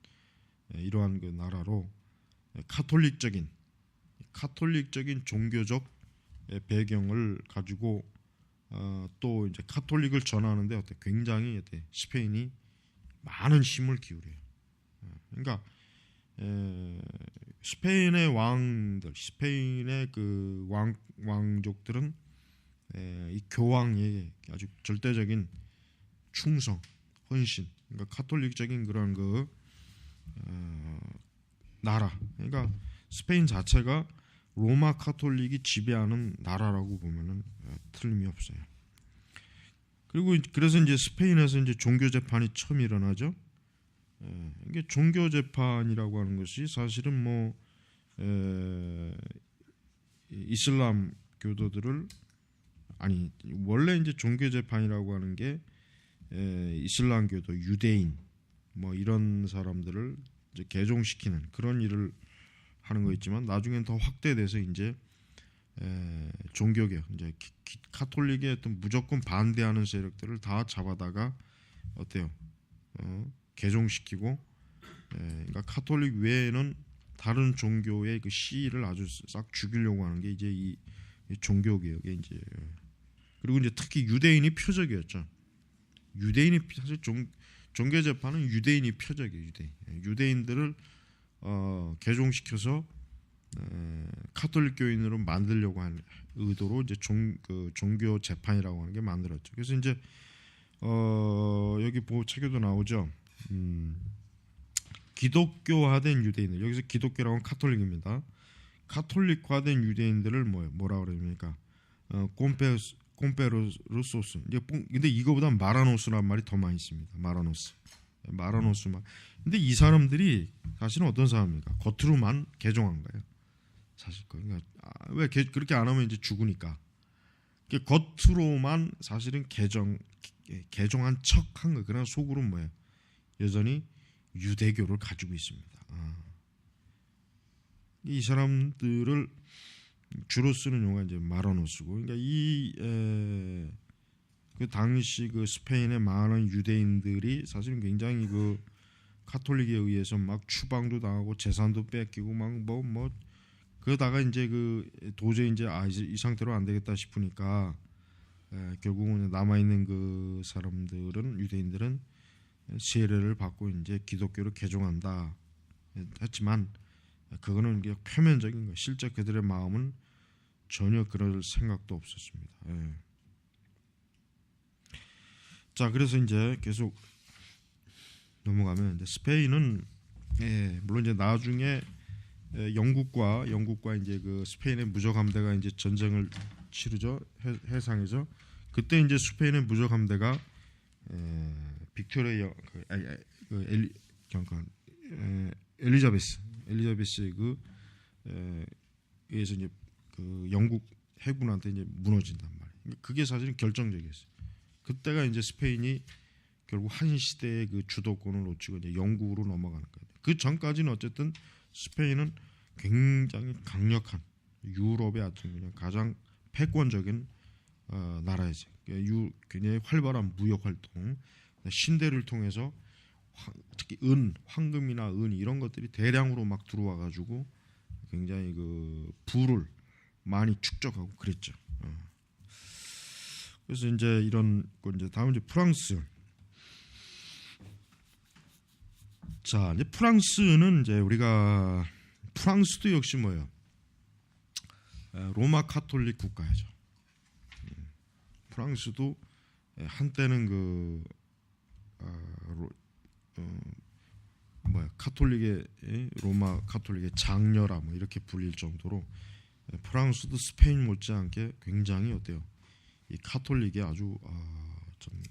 S1: 이러한 그 나라로 카톨릭적인 종교적 배경을 가지고 또 이제 카톨릭을 전하는데 굉장히 스페인이 많은 힘을 기울여요. 그러니까 스페인의 왕들, 스페인의 그 왕족들은 이 교황에 아주 절대적인 충성, 헌신, 그러니까 카톨릭적인 그런 그 나라. 그러니까 스페인 자체가 로마 카톨릭이 지배하는 나라라고 보면은 틀림이 없어요. 그리고 그래서 이제 스페인에서 이제 종교 재판이 처음 일어나죠. 이게 종교 재판이라고 하는 것이 사실은 뭐 이슬람 교도들을 원래 이제 종교 재판이라고 하는 게 이슬람 교도, 유대인 뭐 이런 사람들을 이제 개종시키는 그런 일을 하는 거 있지만 나중엔 더 확대돼서 이제 종교개혁, 이제 카톨릭에 어떤 무조건 반대하는 세력들을 다 잡아다가 어때요? 개종시키고, 그러니까 카톨릭 외에는 다른 종교의 그 시를 아주 싹 죽이려고 하는 게 이제 이 종교개혁의 이제 그리고 이제 특히 유대인이 표적이었죠. 유대인이 사실 종교 재판은 유대인이 표적이에요. 유대인들을 개종시켜서 카톨릭 교인으로 만들려고 하는 의도로 이제 종교 재판이라고 하는 게 만들었죠. 그래서 이제 여기 책에도 나오죠. 기독교화된 유대인들, 여기서 기독교라고 하면 카톨릭입니다. 카톨릭화된 유대인들을 뭐라 그럽니까? 콤페르소스. 근데 이거보다 마라노스란 말이 더 많이 있습니다. 마라노스만. 근데 이 사람들이 사실은 어떤 사람입니까? 겉으로만 개종한 거예요. 사실 그러니까 왜 그렇게 안 하면 이제 죽으니까. 겉으로만 사실은 개종한 척한 거. 그러나 속으로 뭐예요? 여전히 유대교를 가지고 있습니다. 이 사람들을 주로 쓰는 용어가 이제 마라노스고, 그러니까 그 당시 그 스페인의 많은 유대인들이 사실은 굉장히 그 카톨릭에 의해서 막 추방도 당하고 재산도 뺏기고 막 그러다가 이제 그 도저히 이제 이 상태로 안 되겠다 싶으니까 결국은 남아 있는 그 사람들은 유대인들은 세례를 받고 이제 기독교를 개종한다 했지만 그거는 이게 표면적인 거. 실제 그들의 마음은 전혀 그럴 생각도 없었습니다. 자, 그래서 이제 계속 넘어가면 이제 스페인은 물론 이제 나중에 영국과 이제 그 스페인의 무적 함대가 이제 전쟁을 치르죠. 해상에서. 그때 이제 스페인의 무적 함대가 빅토리아 엘리자베스의 그 에서 이제 그 영국 해군한테 이제 무너진단 말이에요. 그게 사실은 결정적이었어요. 그때가 이제 스페인이 결국 한 시대의 그 주도권을 놓치고 이제 영국으로 넘어가는 거예요. 그 전까지는 어쨌든 스페인은 굉장히 강력한 유럽의 아주 그냥 가장 패권적인 나라였어요. 굉장히 활발한 무역 활동, 신대를 통해서 특히 황금이나 은 이런 것들이 대량으로 막 들어와 가지고 굉장히 그 부를 많이 축적하고 그랬죠. 그래서 이제 이런 거 이제 다음 이제 프랑스. 자, 이제 프랑스는 이제 우리가 프랑스도 역시 뭐예요? 로마 카톨릭 국가죠. 프랑스도 한때는 그 카톨릭의 로마 카톨릭의 장녀라 뭐 이렇게 불릴 정도로 프랑스도 스페인 못지않게 굉장히 어때요? 이 카톨릭이 아주 좀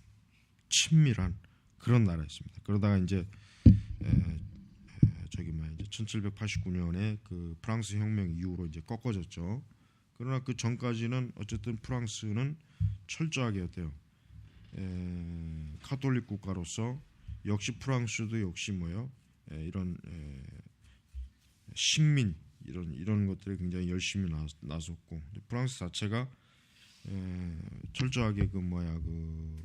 S1: 친밀한 그런 나라였습니다. 그러다가 이제 이제 1789년에 그 프랑스 혁명 이후로 이제 꺾어졌죠. 그러나 그 전까지는 어쨌든 프랑스는 철저하게 어때요? 카톨릭 국가로서 역시 프랑스도 역시 뭐요? 이런 식민 이런 것들에 굉장히 열심히 나섰고 프랑스 자체가 철저하게 그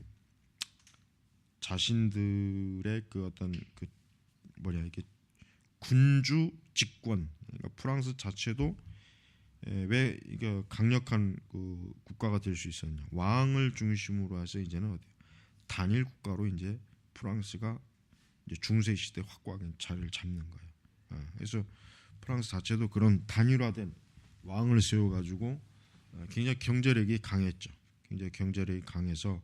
S1: 자신들의 그 어떤 그 이게 군주 직권, 그러니까 프랑스 자체도 왜 이게 강력한 그 국가가 될 수 있었냐? 왕을 중심으로 해서 이제는 어디요? 단일 국가로 이제 프랑스가 이제 중세 시대 확고하게 자리를 잡는 거예요. 그래서 프랑스 자체도 그런 단일화된 왕을 세워가지고 굉장히 경제력이 강했죠. 굉장히 경제력이 강해서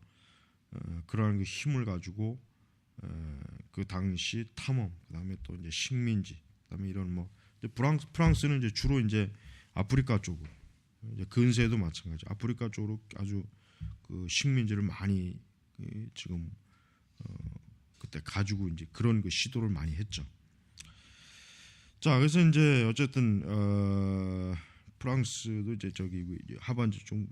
S1: 그러한 그 힘을 가지고 그 당시 탐험, 그다음에 또 이제 식민지, 그다음에 이런 뭐 프랑스는 이제 주로 이제 아프리카 쪽으로 이제 근세도 마찬가지. 아프리카 쪽으로 아주 그 식민지를 많이 지금 그때 가지고 이제 그런 그 시도를 많이 했죠. 자, 그래서 이제 어쨌든 프랑스도 이제 하반기 좀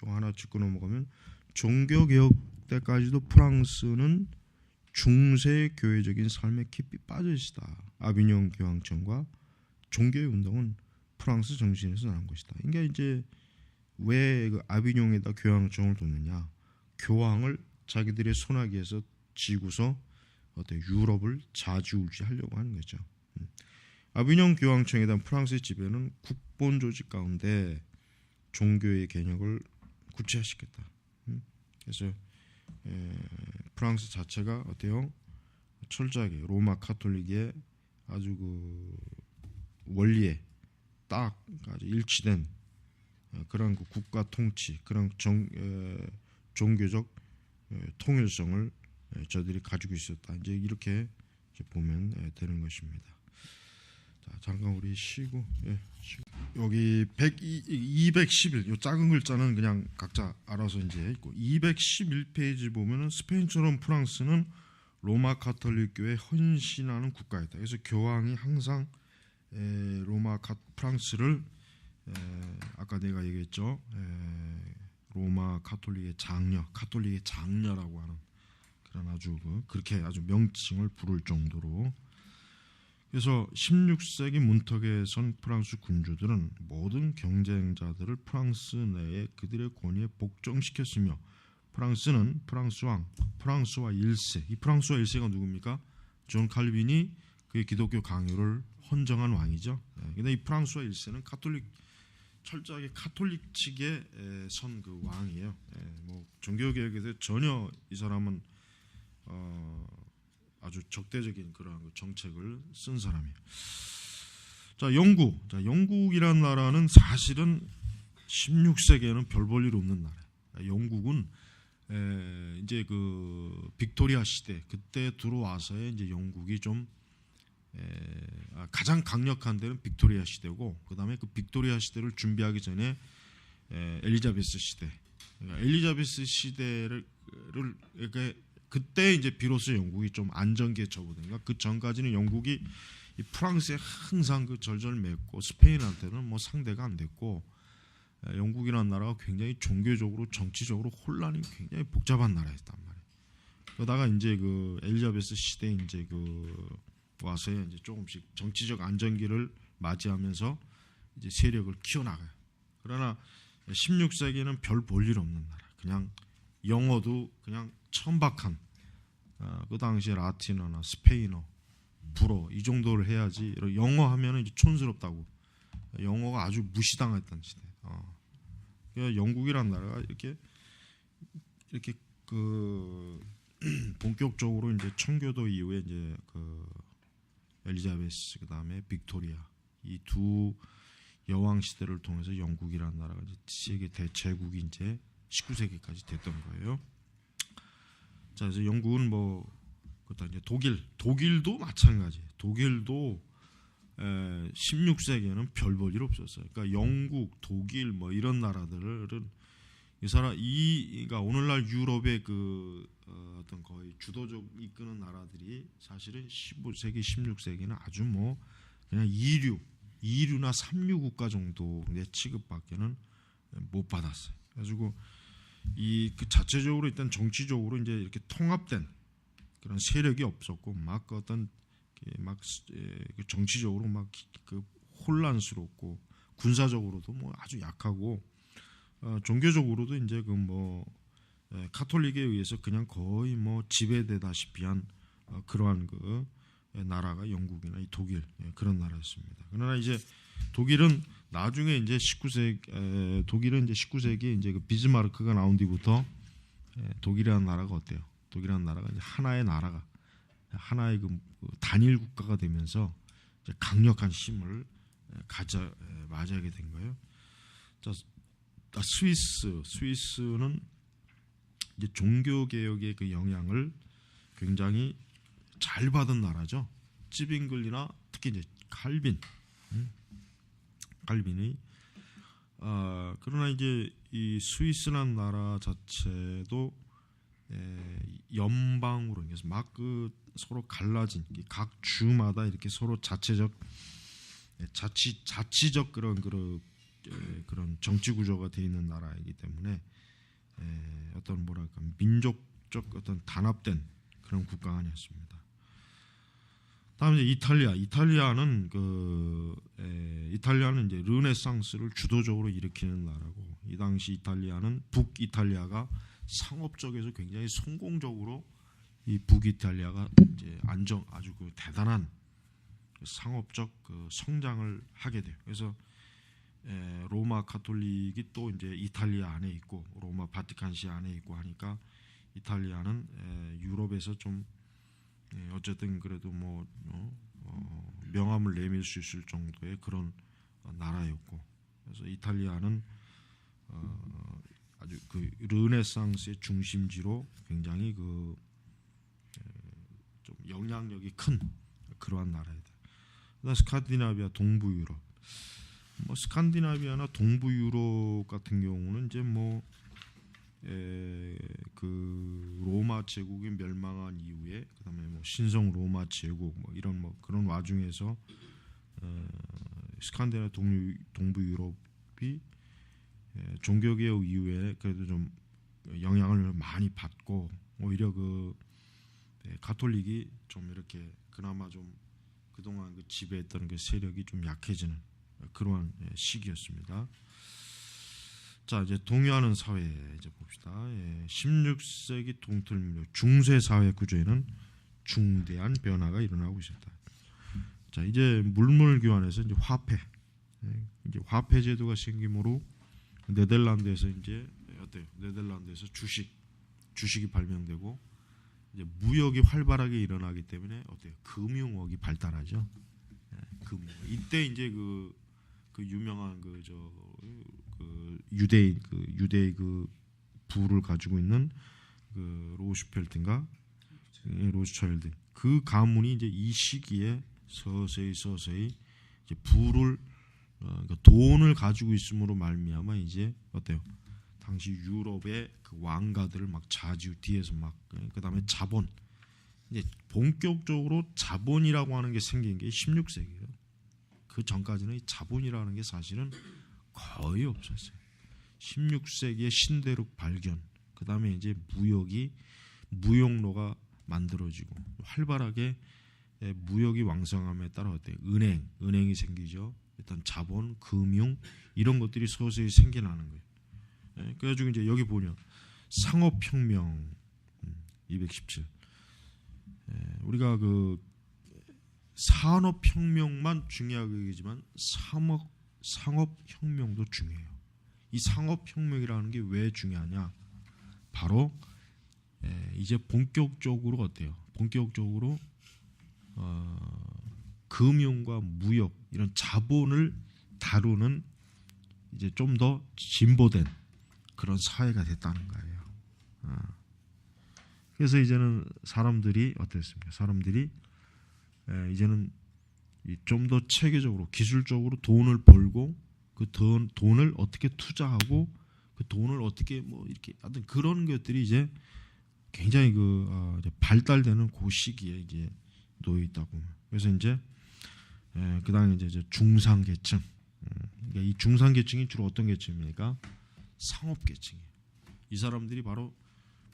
S1: 하나 짚고 넘어가면 종교 개혁 때까지도 프랑스는 중세 교회적인 삶에 깊이 빠져 있다. 아비뇽 교황청과 종교의 운동은 프랑스 정신에서 난 것이다. 그러니까 이제 왜 그 아비뇽에다 교황청을 뒀느냐? 교황을 자기들의 손아귀에서 쥐고서 유럽을 좌지우지하려고 하는 거죠. 아비뇽 교황청에 대한 프랑스의 지배는 국본 조직 가운데 종교의 개혁을 구체화시켰다. 그래서 프랑스 자체가 어때요? 철저하게 로마 카톨릭의 아주 그 원리에 딱 아주 일치된 그런 그 국가 통치, 그런 종교적 통일성을 저들이 가지고 있었다. 이제 이렇게 보면 되는 것입니다. 자, 잠깐 우리 쉬고, 여기 211, 요 작은 글자는 그냥 각자 알아서 이제 있고 211페이지 보면은 스페인처럼 프랑스는 로마 카톨릭 교회에 헌신하는 국가였다. 그래서 교황이 항상 프랑스를 아까 내가 얘기했죠. 로마 카톨릭의 장녀라고 하는 그런 아주 그렇게 아주 명칭을 부를 정도로. 그래서 16세기 문턱에 선 프랑스 군주들은 모든 경쟁자들을 프랑스 내에 그들의 권위에 복종시켰으며 프랑스는 프랑스와 1세, 이 프랑스와 1세가 누굽니까? 존 칼빈이 그의 기독교 강요를 헌정한 왕이죠. 근데 이 프랑스와 1세는 철저하게 카톨릭 측에 선 그 왕이에요. 뭐 종교개혁에서 전혀 이 사람은 아주 적대적인 그런 정책을 쓴 사람이에요. 자, 영국이라는 나라는 사실은 16세기에는 별 볼 일 없는 나라예요. 영국은 이제 그 빅토리아 시대 그때 들어와서의 이제 영국이 좀 가장 강력한 데는 빅토리아 시대고, 그다음에 그 빅토리아 시대를 준비하기 전에 엘리자베스 시대, 엘리자베스 시대를 그때 이제 비로소 영국이 좀 안정기에 접어든가. 그 전까지는 영국이 이 프랑스에 항상 그 절절맸고 스페인한테는 뭐 상대가 안 됐고, 영국이라는 나라가 굉장히 종교적으로 정치적으로 혼란이 굉장히 복잡한 나라였단 말이에요. 그러다가 이제 그 엘리자베스 시대 이제 그 와서야 이제 조금씩 정치적 안정기를 맞이하면서 이제 세력을 키워나가요. 그러나 16세기는 별 볼 일 없는 나라. 그냥 영어도 그냥 천박한 그 당시에 라틴어나 스페인어, 불어 이 정도를 해야지 영어 하면은 이제 촌스럽다고 영어가 아주 무시당했던 시대. 그러니까 영국이란 나라가 이렇게 그 본격적으로 이제 청교도 이후에 이제 그 엘리자베스 그다음에 빅토리아 이 두 여왕 시대를 통해서 영국이란 나라가 이제 세계 대제국이 이제 19세기까지 됐던 거예요. 자, 그래서 영국은 뭐 그다음 이제 독일도 마찬가지. 독일도 16세기에는 별 볼 일 없었어요. 그러니까 영국, 독일 뭐 이런 나라들은 그러니까 오늘날 유럽의 그 어떤 거의 주도적 이끄는 나라들이 사실은 15세기, 16세기는 아주 뭐 그냥 2류나 3류 국가 정도의 취급밖에는 못 받았어요. 그래가지고 그 자체적으로 일단 정치적으로 이제 이렇게 통합된 그런 세력이 없었고 막 그 어떤 막 정치적으로 막 그 혼란스럽고 군사적으로도 뭐 아주 약하고 종교적으로도 이제 그 뭐 카톨릭에 의해서 그냥 거의 뭐 지배되다시피 한 그러한 그 나라가 영국이나 이 독일 그런 나라였습니다. 그러나 이제 독일은 나중에 이제 19세기 이제 그 비즈마르크가 나온 뒤부터 독일이라는 나라가 어때요? 독일이라는 나라가 이제 하나의 그 단일 국가가 되면서 이제 강력한 힘을 맞이하게 된 거예요. 자, 스위스는 이제 종교 개혁의 그 영향을 굉장히 잘 받은 나라죠. 찌빙글이나 특히 이제 칼빈이 그러나 이제 이 스위스라는 나라 자체도 연방으로 그래서 막 그 서로 갈라진 각 주마다 이렇게 서로 자치적 그런 정치 구조가 되어 있는 나라이기 때문에 어떤 뭐랄까 민족적 어떤 단합된 그런 국가가 아니었습니다. 다음에 이탈리아는 이탈리아는 이제 르네상스를 주도적으로 일으키는 나라고 이 당시 이탈리아는 북이탈리아가 상업적에서 굉장히 성공적으로 이 북이탈리아가 이제 아주 그 대단한 상업적 그 성장을 하게 돼요. 그래서 로마 카톨릭이 또 이제 이탈리아 안에 있고 로마 바티칸시 안에 있고 하니까 이탈리아는 유럽에서 좀 어쨌든 그래도 뭐 명함을 내밀 수 있을 정도의 그런 나라였고 그래서 이탈리아는 아주 그 르네상스의 중심지로 굉장히 그 좀 영향력이 큰 그러한 나라이다. 스칸디나비아 동부 유럽 뭐 스칸디나비아나 동부 유럽 같은 경우는 이제 뭐 그 로마 제국이 멸망한 이후에 그다음에 뭐 신성 로마 제국 뭐 이런 뭐 그런 와중에서 스칸디나비아 동부 유럽이 종교개혁 이후에 그래도 좀 영향을 많이 받고 오히려 그 가톨릭이 좀 이렇게 그나마 좀 그동안 그 지배했던 그 세력이 좀 약해지는 그러한 시기였습니다. 자, 이제 동요하는 사회 이제 봅시다. 16세기 동틀미로 중세 사회 구조에는 중대한 변화가 일어나고 있었다. 자, 이제 물물 교환에서 이제 이제 화폐 제도가 생김으로 네덜란드에서 이제 어때요? 네덜란드에서 주식이 발명되고 이제 무역이 활발하게 일어나기 때문에 어때요? 금융업이 발달하죠. 이때 이제 그 유명한 그 유대인 그 부를 가지고 있는 그 로슈펠트인가 로스차일드 그 가문이 이제 이 시기에 서서히 이제 부를 그러니까 돈을 가지고 있음으로 말미암아 이제 어때요? 당시 유럽의 그 왕가들을 막 뒤에서 막 그다음에 자본 이제 본격적으로 자본이라고 하는 게 생긴 게 16세기예요. 그 전까지는 이 자본이라는 게 사실은 거의 없었어요. 16세기의 신대륙 발견, 그 다음에 이제 무역로가 만들어지고 활발하게 무역이 왕성함에 따라 어때요? 은행이 생기죠. 일단 자본, 금융 이런 것들이 서서히 생겨나는 거예요. 그래가지고 이제 여기 보면 상업혁명 217. 우리가 그 산업혁명만 중요하게 여기지만 상업혁명도 중요해요. 이 상업혁명이라는 게 왜 중요하냐? 바로 이제 본격적으로 어때요? 본격적으로 금융과 무역 이런 자본을 다루는 이제 좀 더 진보된 그런 사회가 됐다는 거예요. 그래서 이제는 사람들이 어땠습니까? 사람들이 이제는 좀 더 체계적으로 기술적으로 돈을 벌고 그 돈을 어떻게 투자하고 그 돈을 어떻게 뭐 이렇게 하여튼 그런 것들이 이제 굉장히 이제 발달되는 그 시기에 이제 놓여 있다고. 그래서 이제 그다음에 이제 중상계층. 그러니까 이 중상계층이 주로 어떤 계층입니까? 상업계층이에요. 이 사람들이 바로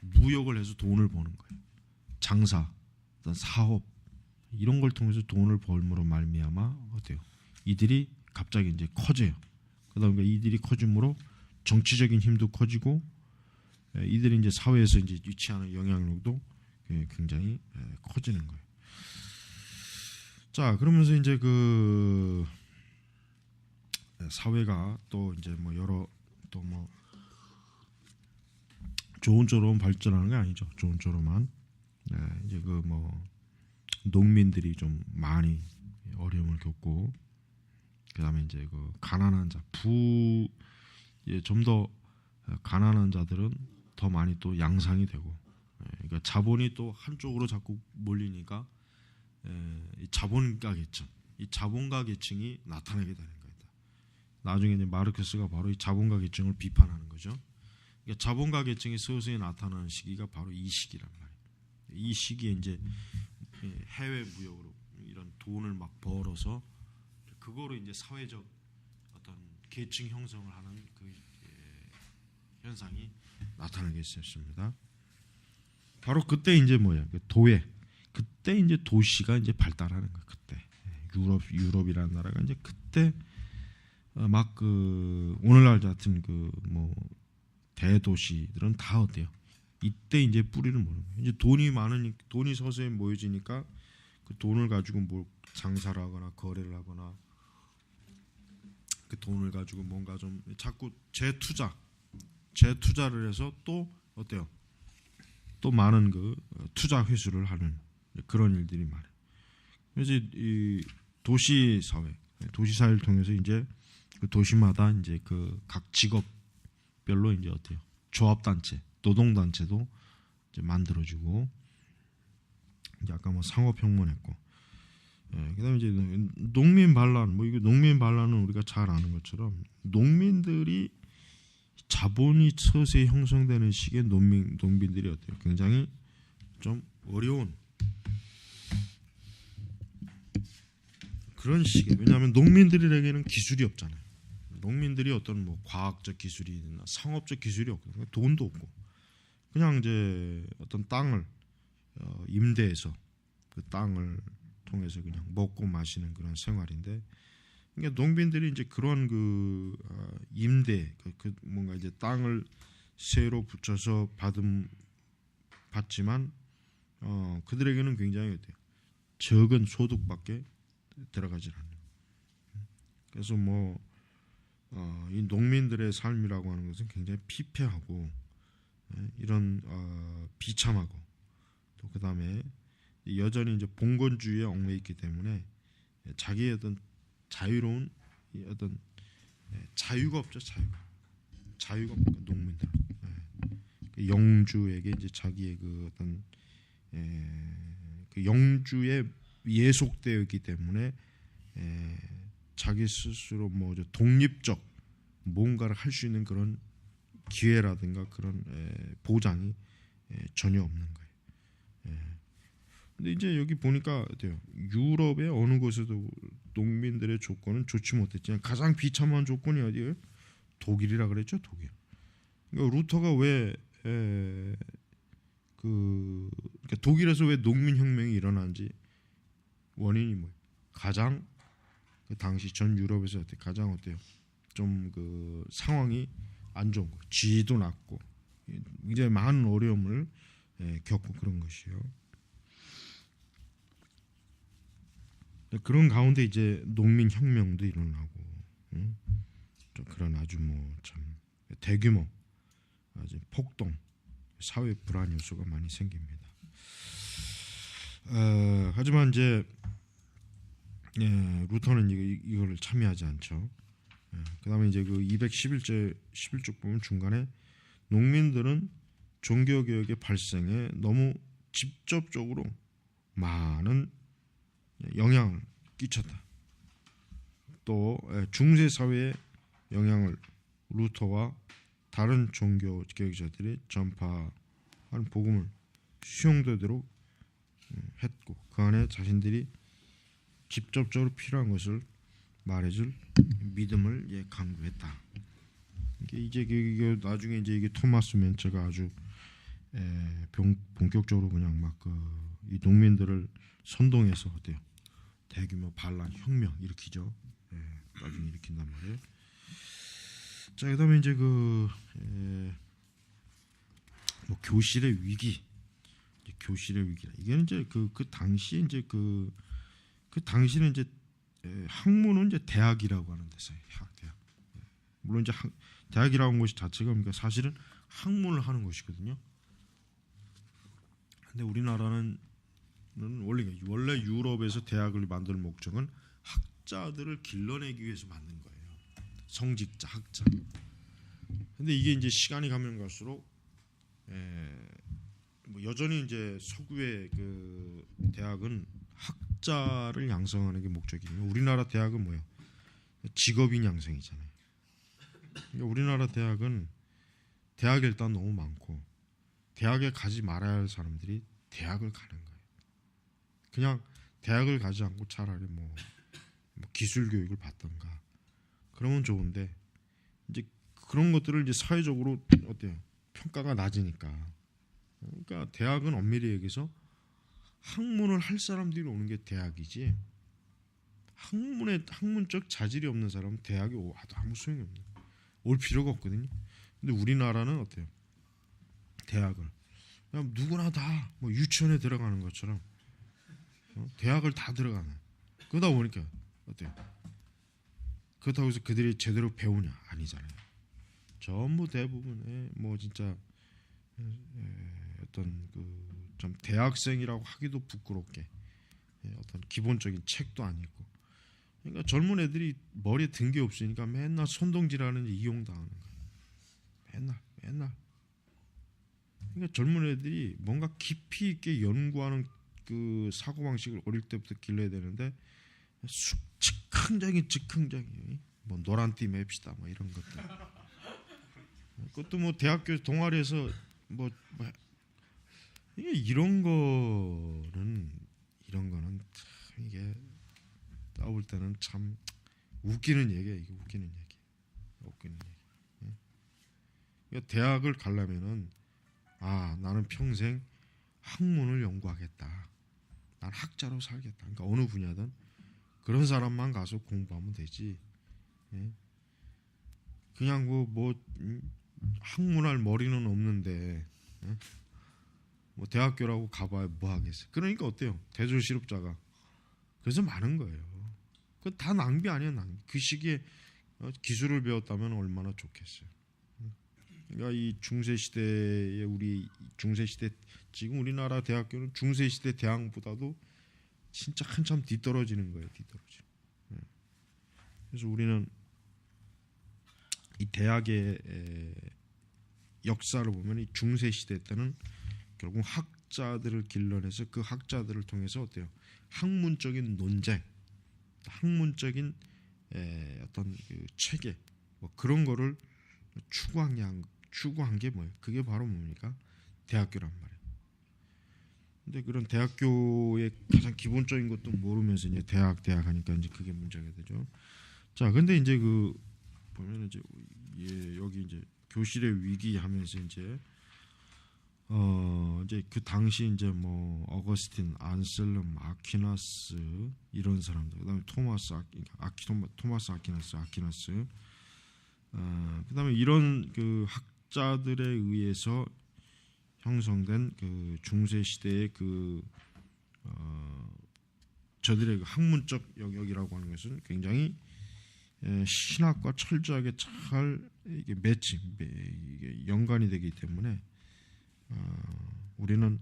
S1: 무역을 해서 돈을 버는 거예요. 장사, 사업 이런 걸 통해서 돈을 벌므로 말미암아 어때요? 이들이 갑자기 이제 커져요. 그다음에 이들이 커짐으로 정치적인 힘도 커지고 이들이 이제 사회에서 이제 위치하는 영향력도 굉장히 커지는 거예요. 자, 그러면서 이제 그 사회가 또 이제 뭐 여러 또 뭐 좋은 쪽으로 발전하는 게 아니죠. 좋은 쪽으로만 이제 그 뭐 농민들이 좀 많이 어려움을 겪고 그다음에 이제 그 가난한 자 좀 더 가난한 자들은 더 많이 또 양상이 되고 그러니까 자본이 또 한쪽으로 자꾸 몰리니까 이 자본가 계층이 나타나게 되는 거예요. 나중에 이제 마르크스가 바로 이 자본가 계층을 비판하는 거죠. 그러니까 자본가 계층이 서서히 나타나는 시기가 바로 이 시기란 말이에요. 이 시기에 이제 해외 무역으로 이런 돈을 막 벌어서 그거로 이제 사회적 어떤 계층 형성을 하는 그 현상이 나타나게 있었습니다. 바로 그때 이제 뭐야? 그 도회. 그때 이제 도시가 이제 발달하는 거예요. 그때 유럽이라는 나라가 이제 그때 막 그 오늘날 같은 그 뭐 대도시들은 다 어때요? 이때 이제 뿌리를 모는 거예요. 이제 돈이 서서히 모여지니까 그 돈을 가지고 뭐 장사를 하거나 거래를 하거나 그 돈을 가지고 뭔가 좀 자꾸 재투자를 해서 또 어때요? 또 많은 그 투자 회수를 하는 그런 일들이 많아요. 그래서 이 도시 사회를 통해서 이제 그 도시마다 이제 그 각 직업별로 이제 어때요? 조합단체, 노동단체도 이제 만들어지고 이제 아까 뭐 상업혁명했고, 그다음에 이제 농민 반란, 뭐 이거 농민 반란은 우리가 잘 아는 것처럼 농민들이 자본이 서서히 형성되는 시기에 농민들이 어때요? 굉장히 좀 어려운 그런 시기에 왜냐하면 농민들에게는 기술이 없잖아요. 농민들이 어떤 뭐 과학적 기술이나 상업적 기술이 없고 돈도 없고 그냥 이제 어떤 땅을 임대해서 그 땅을 통해서 그냥 먹고 마시는 그런 생활인데 그러니까 농민들이 이제 그런 그 임대 그 뭔가 이제 땅을 새로 붙여서 받지만 그들에게는 굉장히 어때요? 적은 소득밖에 들어가질 않아요. 그래서 뭐 이 농민들의 삶이라고 하는 것은 굉장히 피폐하고 이런 비참하고 또 그 다음에 여전히 이제 봉건주의에 얽매여 있기 때문에 자기의 어떤 자유로운 어떤 자유가 없죠. 자유가 없는 농민들 영주에게 이제 자기의 그 어떤 그 영주에 예속되어 있기 때문에 자기 스스로 뭐 독립적 뭔가를 할 수 있는 그런 기회라든가 그런 보장이 전혀 없는 거예요. 근데 이제 여기 보니까 어때요? 유럽의 어느 곳에도 농민들의 조건은 좋지 못했지만 가장 비참한 조건이 어디예요? 독일이라 그랬죠, 독일. 그러니까 루터가 왜 그러니까 독일에서 왜 농민혁명이 일어난지 원인이 뭐예요? 가장 그 당시 전 유럽에서 가장 어때요? 좀 그 상황이 안 좋은 거, 지위도 낮고 굉장히 많은 어려움을 겪고 그런 것이요. 그런 가운데 이제 농민혁명도 일어나고, 좀 그런 아주 뭐 참 대규모 아주 폭동, 사회 불안 요소가 많이 생깁니다. 하지만 이제 루터는 이걸 참여하지 않죠. 그다음에 이제 그 211쪽 보면 중간에 농민들은 종교개혁의 발생에 너무 직접적으로 많은 영향을 끼쳤다. 또 중세 사회에 영향을 루터와 다른 종교 개혁자들이 전파한 복음을 수용되도록 했고, 그 안에 자신들이 직접적으로 필요한 것을 말해줄 믿음을 강조했다. 이게 나중에 이제 이게 토마스 멘처가 아주 본격적으로 그냥 막 이 농민들을 선동해서 어때요? 대규모 반란 혁명 일으키죠. 나중에 일으킨단 말이에요. 자, 그다음에 이제 뭐 교실의 위기, 교실의 위기라. 이게 이제 그 당시 이제 그 당시는 이제 학문은 이제 대학이라고 하는 데서 대학. 물론 이제 대학이라고 하는 것이 자체가 그러니까 사실은 학문을 하는 것이거든요. 근데 우리나라는 원래 유럽에서 대학을 만들 목적은 학자들을 길러내기 위해서 만든 거예요. 성직자, 학자. 근데 이게 이제 시간이 가면 갈수록 뭐 여전히 이제 서구의 그 대학은 학자를 양성하는 게 목적이에요. 우리나라 대학은 뭐예요? 직업인 양성이잖아요. 그러니까 우리나라 대학은 대학에 일단 너무 많고 대학에 가지 말아야 할 사람들이 대학을 가는 거예요. 그냥 대학을 가지 않고 차라리 뭐 기술 교육을 받던가 그러면 좋은데 이제 그런 것들을 이제 사회적으로 어때요? 평가가 낮으니까. 그러니까 대학은 엄밀히 얘기해서 학문을 할 사람들이 오는 게 대학이지. 학문적 자질이 없는 사람은 대학에 와도 아무 소용이 없는. 올 필요가 없거든요. 근데 우리나라는 어때요? 대학을 그냥 누구나 다 뭐 유치원에 들어가는 것처럼 대학을 다 들어가는. 그러다 보니까 어때요? 그렇다고 해서 그들이 제대로 배우냐? 아니잖아요. 전부 대부분의 뭐 진짜 어떤 그 좀 대학생이라고 하기도 부끄럽게 어떤 기본적인 책도 안 읽고. 그러니까 젊은 애들이 머리에 든 게 없으니까 맨날 손동질하는 이용당하는 거예요. 맨날. 그러니까 젊은 애들이 뭔가 깊이 있게 연구하는 그 사고방식을 어릴 때부터 길러야 되는데 즉흥적인 뭐 노란띠 맵시다 뭐 이런 것들. 그것도 뭐 대학교 동아리에서 뭐 이런 거는 참 이게 따볼 때는 참 웃기는 얘기예요. 이게 웃기는 얘기. 그러니까 대학을 가려면은 나는 평생 학문을 연구하겠다. 난 학자로 살겠다. 그러니까 어느 분야든 그런 사람만 가서 공부하면 되지. 그냥 뭐 학문할 머리는 없는데 뭐 대학교라고 가봐야 뭐 하겠어요. 그러니까 어때요? 대졸실업자가 그래서 많은 거예요. 그 다 낭비 아니에요, 낭비. 그 시기에 기술을 배웠다면 얼마나 좋겠어요. 그러니까 이 중세 시대에 지금 우리나라 대학교는 중세 시대 대학보다도 진짜 한참 뒤떨어지는 거예요, 뒤떨어지는. 그래서 우리는 이 대학의 역사를 보면 이 중세 시대 때는 결국 학자들을 길러내서 그 학자들을 통해서 어때요? 학문적인 논쟁, 학문적인 어떤 그 체계, 뭐 그런 거를 추구한 게 뭐예요? 그게 바로 뭡니까? 대학교란 말이에요. 근데 그런 대학교의 가장 기본적인 것도 모르면서 이제 대학 하니까 이제 그게 문제가 되죠. 자, 근데 이제 그 보면 이제 예, 여기 이제 교실의 위기 하면서 이제 이제 그 당시 이제 뭐 어거스틴, 안셀름, 아퀴나스 이런 사람들, 그다음에 토마스 아퀴나스, 그다음에 이런 그 학자들에 의해서 형성된 그 중세 시대의 그 저들의 그 학문적 영역이라고 하는 것은 굉장히 신학과 철저하게 잘 이게 이게 연관이 되기 때문에 우리는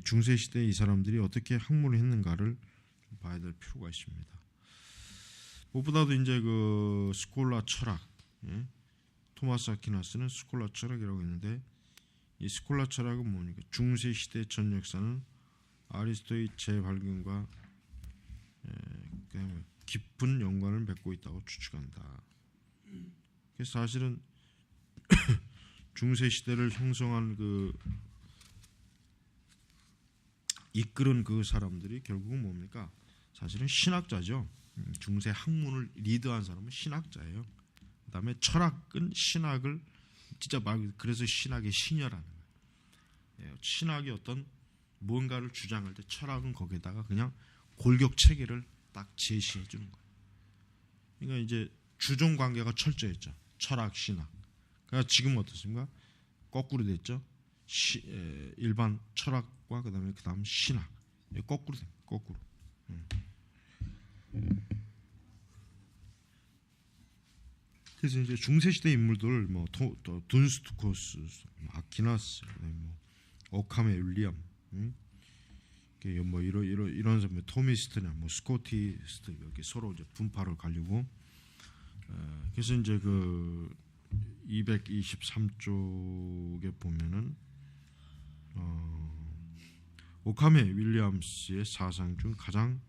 S1: 중세 시대 이 사람들이 어떻게 학문을 했는가를 좀 봐야 될 필요가 있습니다. 무엇보다도 이제 그 스콜라 철학, 토마스 아퀴나스는 스콜라 철학이라고 했는데 이 스콜라 철학은 뭐니까 중세 시대 전 역사는 아리스토의 재발견과 깊은 연관을 맺고 있다고 추측한다. 그래서 사실은 중세 시대를 형성한 그 이끌은 그 사람들이 결국은 뭡니까? 사실은 신학자죠. 중세 학문을 리드한 사람은 신학자예요. 그다음에 철학은 신학을 진짜 말 그래서 신학의 신여라는 거예요. 신학이 어떤 무언가를 주장할 때 철학은 거기에다가 그냥 골격 체계를 딱 제시해 주는 거예요. 그러니까 이제 주종 관계가 철저했죠. 철학, 신학. 그러니까 지금 어떻습니까? 거꾸로 됐죠. 일반 철학과 그다음 신학 거꾸로 됩니다. 거꾸로. 그래서 이제 중세 시대 인물들 뭐 둔스투커스, 아퀴나스, 뭐 오카메 윌리엄, 뭐 이런 사람, 토미스트나 뭐 스코티스트 이렇게 서로 이제 분파를 갈리고, 그래서 이제 그 223쪽에 보면은 오카메 윌리엄스의 사상 중 가장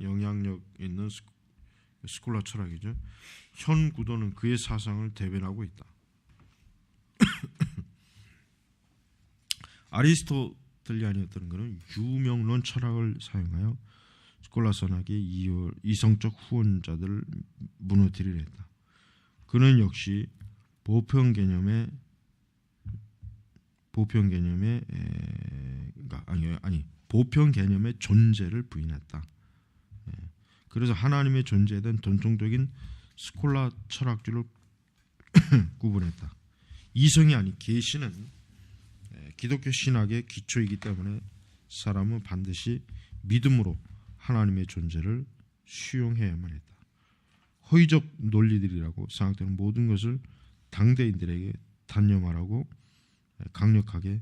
S1: 영향력 있는 스콜라 철학이죠. 현 구도는 그의 사상을 대변하고 있다. 아리스토텔리안이었던 것은 유명론 철학을 사용하여 스콜라 선학의 이성적 후원자들을 무너뜨리려 했다. 그는 역시 보편 개념의 존재를 부인했다. 그래서 하나님의 존재에 대한 전통적인 스콜라 철학주를 구분했다. 이성이 아닌 계시는 기독교 신학의 기초이기 때문에 사람은 반드시 믿음으로 하나님의 존재를 수용해야만 했다. 허위적 논리들이라고 생각되는 모든 것을 당대인들에게 단념하라고 강력하게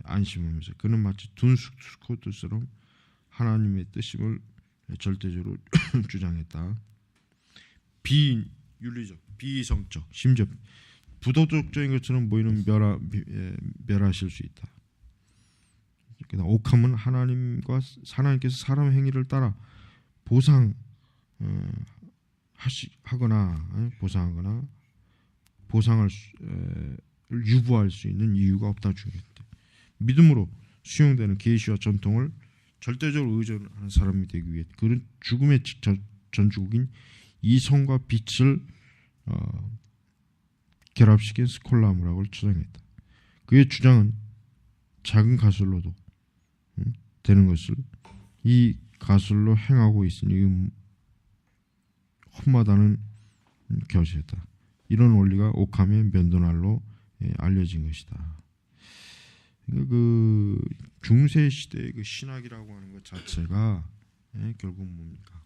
S1: 안심하면서 그는 마치 둔스코트처럼 하나님의 뜻임을 절대적으로 주장했다. 비윤리적, 비이성적, 심지어 부도덕적인 것처럼 보이는 멸하실 수 있다. 옥함은 하나님께서 사람 행위를 따라 보상을 유보할 수 있는 이유가 없다 주겠다. 믿음으로 수용되는 계시와 전통을 절대적으로 의존하는 사람이 되기 위해 그는 죽음의 전주국인 이성과 빛을 결합시킨 스콜라 문학을 주장했다. 그의 주장은 작은 가설로도 되는 것을 이 가설로 행하고 있으니 험하다는 것이었다. 이런 원리가 오캄의 면도날로 알려진 것이다. 그러니까 그 중세 시대의 그 신학이라고 하는 것 자체가 결국 뭡니까?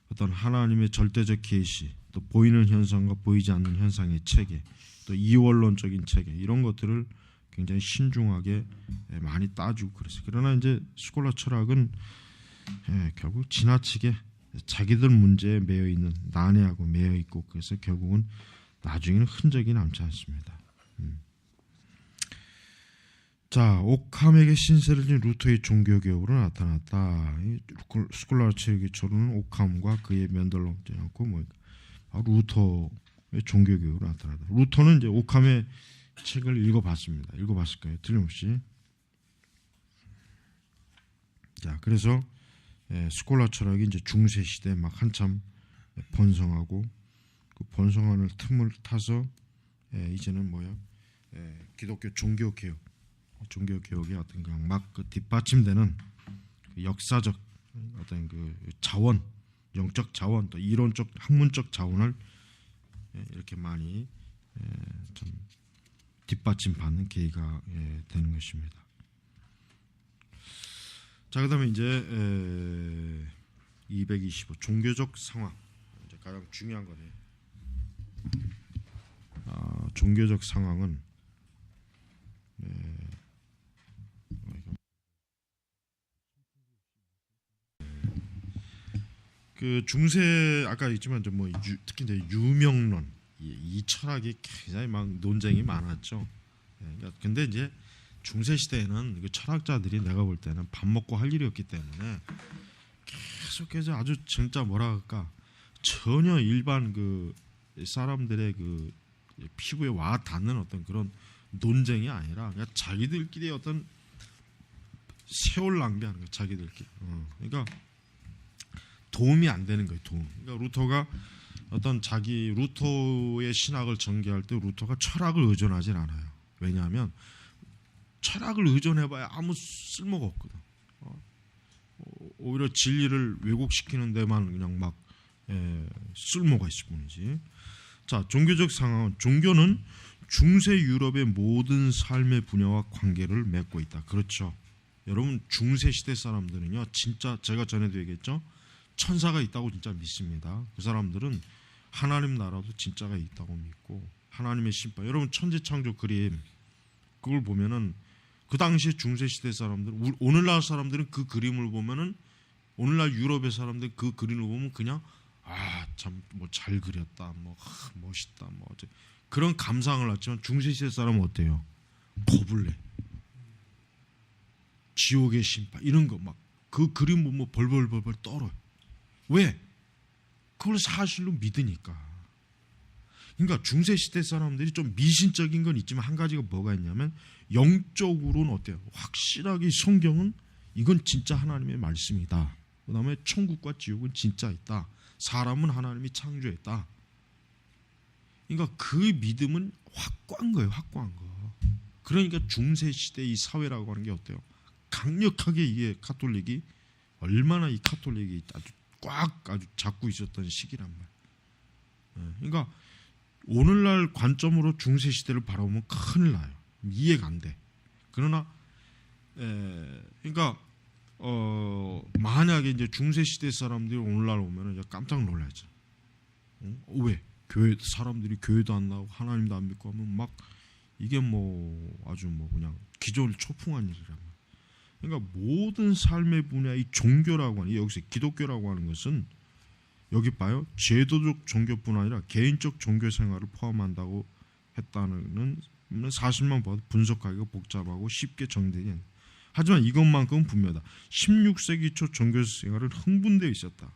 S1: 어떤 하나님의 절대적 계시, 또 보이는 현상과 보이지 않는 현상의 체계, 또 이원론적인 체계 이런 것들을 굉장히 신중하게 많이 따지고 그랬어요. 그러나 이제 스콜라 철학은 결국 지나치게 자기들 문제에 매여 있는 난해하고 매여 있고 그래서 결국은 나중에는 흔적이 남지 않습니다. 자, 옥함에게 신세를 진 루터의 종교개혁으로 나타났다. 스콜라 철학의 초로는 옥함과 그의 면덜렁지 않고 루터의 종교개혁으로 나타났다. 루터는 이제 옥함의 책을 읽어봤습니다. 읽어봤을 거예요. 틀림없이. 자, 그래서 스콜라 철학이 이제 중세 시대 막 한참 번성하고 그 번성하는 틈을 타서 이제는 기독교 종교 개혁의 어떤 막 뒷받침되는 그 역사적 어떤 그 자원, 영적 자원, 또 이론적 학문적 자원을 이렇게 많이 좀 뒷받침받는 계기가 되는 것입니다. 자, 그다음에 이제 225 종교적 상황, 이제 가장 중요한 거네요. 종교적 상황은 그 중세 아까 있지만 특히 이제 유명론 이 철학이 굉장히 막 논쟁이 많았죠. 그러니까 근데 이제 중세 시대에는 그 철학자들이 내가 볼 때는 밥 먹고 할 일이 없기 때문에 계속해서 아주 진짜 뭐라 할까 전혀 일반 그 사람들의 그 피부에 와 닿는 어떤 그런 논쟁이 아니라 그냥 자기들끼리 어떤 세월 낭비하는 거 자기들끼리. 그러니까 도움이 안 되는 거예요. 그러니까 루터가 어떤 자기 루터의 신학을 전개할 때 루터가 철학을 의존하진 않아요. 왜냐하면 철학을 의존해봐야 아무 쓸모가 없거든. 오히려 진리를 왜곡시키는 데만 그냥 막 쓸모가 있을 뿐이지. 자, 종교적 상황은 종교는 중세 유럽의 모든 삶의 분야와 관계를 맺고 있다. 그렇죠. 여러분 중세 시대 사람들은요, 진짜 제가 전에도 얘기했죠. 천사가 있다고 진짜 믿습니다. 그 사람들은 하나님 나라도 진짜가 있다고 믿고 하나님의 심판. 여러분 천지창조 그림 그걸 보면은 그 당시에 중세 시대 사람들, 오늘날 사람들은 그 그림을 보면은 오늘날 유럽의 사람들 그 그림을 보면 그냥 참 뭐 잘 그렸다, 멋있다, 그런 감상을 하지만 중세 시대 사람은 어때요? 겁을 내. 지옥의 심판 이런 거 막 그 그림 보면 벌벌벌 떨어요. 왜? 그걸 사실로 믿으니까. 그러니까 중세 시대 사람들이 좀 미신적인 건 있지만 한 가지가 뭐가 있냐면 영적으로는 어때요? 확실하게 성경은 이건 진짜 하나님의 말씀이다. 그 다음에 천국과 지옥은 진짜 있다. 사람은 하나님이 창조했다. 그러니까 그 믿음은 확고한 거예요. 확고한 거. 그러니까 중세 시대 이 사회라고 하는 게 어때요? 강력하게 이게 카톨릭이 얼마나 이 카톨릭이 아주 잡고 있었던 시기란 말이에요. 그러니까 오늘날 관점으로 중세 시대를 바라보면 큰일 나요. 이해가 안 돼. 그러나 그러니까 만약에 이제 중세 시대 사람들이 오늘날 오면은 이제 깜짝 놀라죠. 왜? 교회 사람들이 교회도 안 나오고 하나님도 안 믿고 하면 막 이게 아주 그냥 기존초풍한 일이란 말이에요. 그러니까 모든 삶의 분야의 종교라고 하는, 여기서 기독교라고 하는 것은 여기 봐요. 제도적 종교뿐 아니라 개인적 종교 생활을 포함한다고 했다는 사실만 봐도 분석하기가 복잡하고 쉽게 정리되지 않아요. 하지만 이것만큼은 분명하다. 16세기 초 종교 생활은 흥분되어 있었다.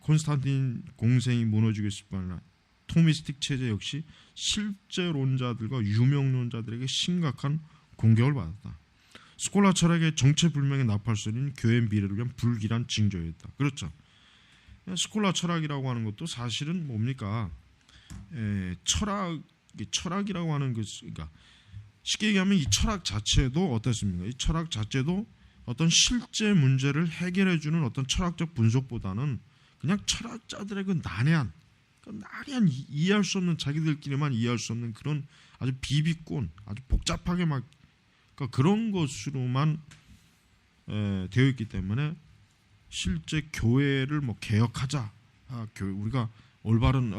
S1: 콘스탄틴 공생이 무너지고 있을 뿐 아니라 토미스틱 체제 역시 실제론자들과 유명론자들에게 심각한 공격을 받았다. 스콜라 철학의 정체불명의 나팔소리는 교회 미래를 위한 불길한 징조였다. 그렇죠. 스콜라 철학이라고 하는 것도 사실은 뭡니까? 철학이라고 하는 것, 그러니까 쉽게 얘기하면 이 철학 자체도 어떻습니까? 이 철학 자체도 어떤 실제 문제를 해결해주는 어떤 철학적 분석보다는 그냥 철학자들의 그 난해한 이해할 수 없는, 자기들끼리만 이해할 수 없는 그런 아주 비비꼰, 아주 복잡하게 막 그런 것으로만 되어 있기 때문에 실제 교회를 개혁하자, 우리가 올바른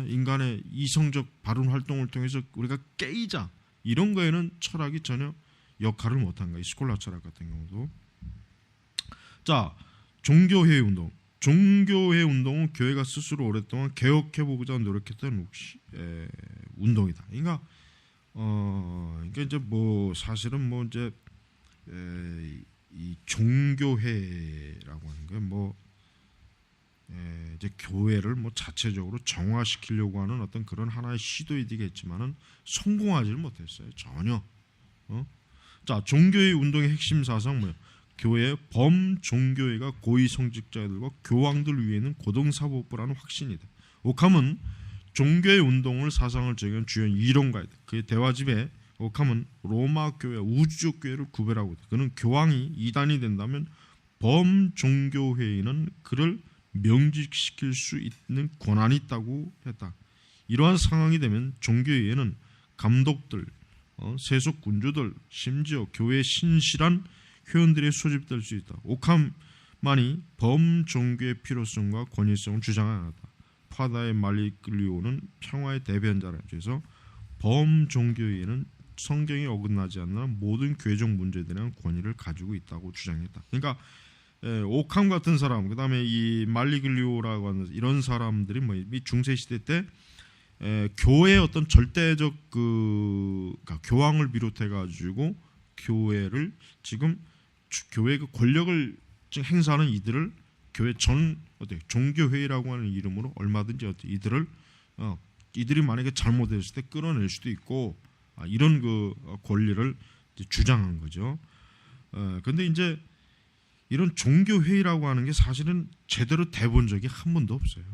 S1: 인간의 이성적 바른 활동을 통해서 우리가 깨이자, 이런 거에는 철학이 전혀 역할을 못한 거예요. 스콜라 철학 같은 경우도. 자, 종교회의 운동. 종교회 운동은 교회가 스스로 오랫동안 개혁해보고자 노력했던 운동이다. 그러니까 이제 사실은 이제 이 종교회라고 하는 게 이제 교회를 자체적으로 정화시키려고 하는 어떤 그런 하나의 시도이겠지만은 성공하지는 못했어요. 전혀. 자, 종교의 운동의 핵심 사상 뭐예요? 교회 범종교회가 고위 성직자들과 교황들 위에는 고등사법부라는 확신이다. 오캄은 종교의 운동을 사상을 제기한 주요 이론가이다. 그의 대화집에 오캄은 로마 교회, 우주적 교회를 구별하고 있다. 그는 교황이 이단이 된다면 범종교회의는 그를 명직시킬 수 있는 권한이 있다고 했다. 이러한 상황이 되면 종교회에는 감독들, 세속 군주들, 심지어 교회의 신실한 회원들이 소집될 수 있다. 오캄만이 범종교의 필요성과 권위성을 주장하였다. 파다의 말리글리오는 평화의 대변자라. 그래서 범종교회에는 성경에 어긋나지 않는 모든 교회적 문제들에 대한 권위를 가지고 있다고 주장했다. 그러니까 오캄 같은 사람, 그 다음에 이 말리글리오라고 하는 이런 사람들이 이 중세 시대 때 교회의 어떤 절대적 그러니까 교황을 비롯해 가지고 교회를 지금 교회 그 권력을 지금 행사하는 이들을 교회 전 종교회의라고 하는 이름으로 얼마든지 이들이 만약에 잘못했을 때 끌어낼 수도 있고 이런 그 권리를 이제 주장한 거죠. 그런데 이제 이런 종교회의라고 하는 게 사실은 제대로 돼본 적이 한 번도 없어요.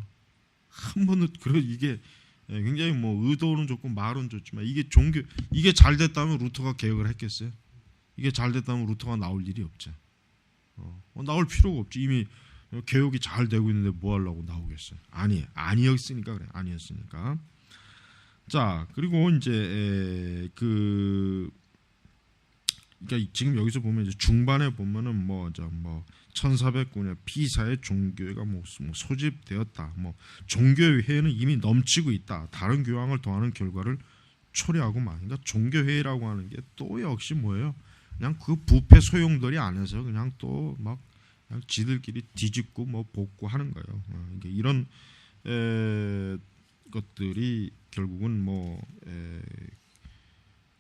S1: 한 번도. 그리고 이게 굉장히 뭐 의도는 좋고 말은 좋지만 이게 잘 됐다면 루터가 개혁을 했겠어요? 이게 잘 됐다면 루터가 나올 일이 없죠. 나올 필요가 없지. 이미 개혁이 잘 되고 있는데 뭐 하려고 나오겠어요? 아니었으니까 그래. 아니었으니까. 자, 그리고 이제 그러니까 지금 여기서 보면 이제 중반에 보면은 1409년 피사의 종교회가 소집되었다. 종교회는 이미 넘치고 있다. 다른 교황을 더하는 결과를 초래하고 말. 그러니까 종교회라고 하는 게 또 역시 뭐예요? 그냥 그 부패 소용돌이 안에서 그냥 또 막 그냥 지들끼리 뒤집고 볶고 하는 거예요. 그러니까 이런 것들이 결국은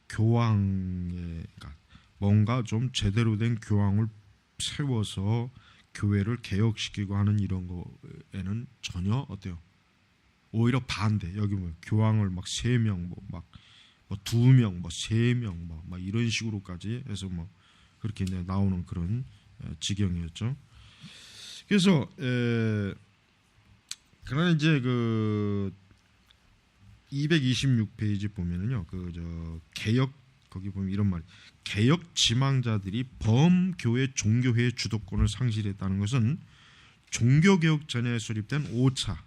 S1: 교황의 그러니까 뭔가 좀 제대로 된 교황을 세워서 교회를 개혁시키고 하는 이런 거에는 전혀 어때요? 오히려 반대. 여기 교황을 3명, 2명, 3명, 막 이런 식으로까지 해서 그렇게 이제 나오는 그런 지경이었죠. 그래서 그러나 이제 226페이지 보면은요, 개혁 거기 보면 이런 말, 개혁 지망자들이 범교회 종교회의 주도권을 상실했다는 것은 종교개혁 전에 수립된 5차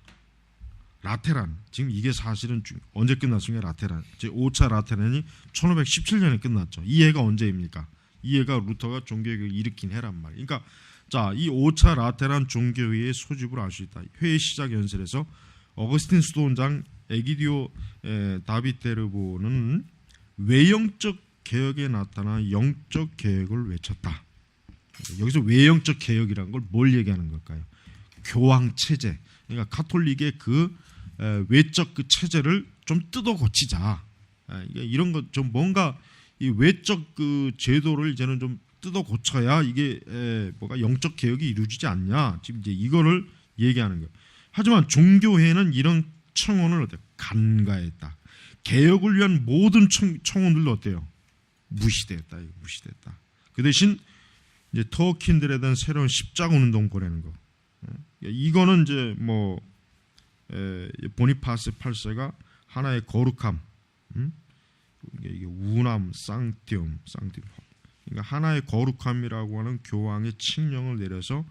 S1: 라테란, 지금 이게 사실은 언제 끝났습니까? 라테란, 5차 라테란이 1517년에 끝났죠. 이 해가 언제입니까? 이 해가 루터가 종교개혁을 일으킨 해란 말이에요. 그러니까 자, 이 5차 라테란 종교회의 소집을 알 수 있다. 회의 시작 연설에서 어거스틴 수도원장 에기디오 다비테르보는 외형적 개혁에 나타난 영적 개혁을 외쳤다. 여기서 외형적 개혁이라는 걸 뭘 얘기하는 걸까요? 교황 체제. 그러니까 카톨릭의 그 외적 그 체제를 좀 뜯어 고치자. 이런 것 좀 뭔가 이 외적 그 제도를 이제는 좀 뜯어 고쳐야 이게 뭐가 영적 개혁이 이루어지지 않냐. 지금 이제 이거를 얘기하는 거예요. 하지만 종교회는 이런 청원을 간과했다. 개혁을 위한 모든 청원들도 어때요? 무시됐다. 무시됐다. 그 대신 이제 터킨들에 대한 새로운 십자군 운동 보내는 거. 이거는 이제 보니파스 8세가 하나의 거룩함, 이게 우남 쌍티움, 그러니까 하나의 거룩함이라고 하는 교황의 칙령을 내려서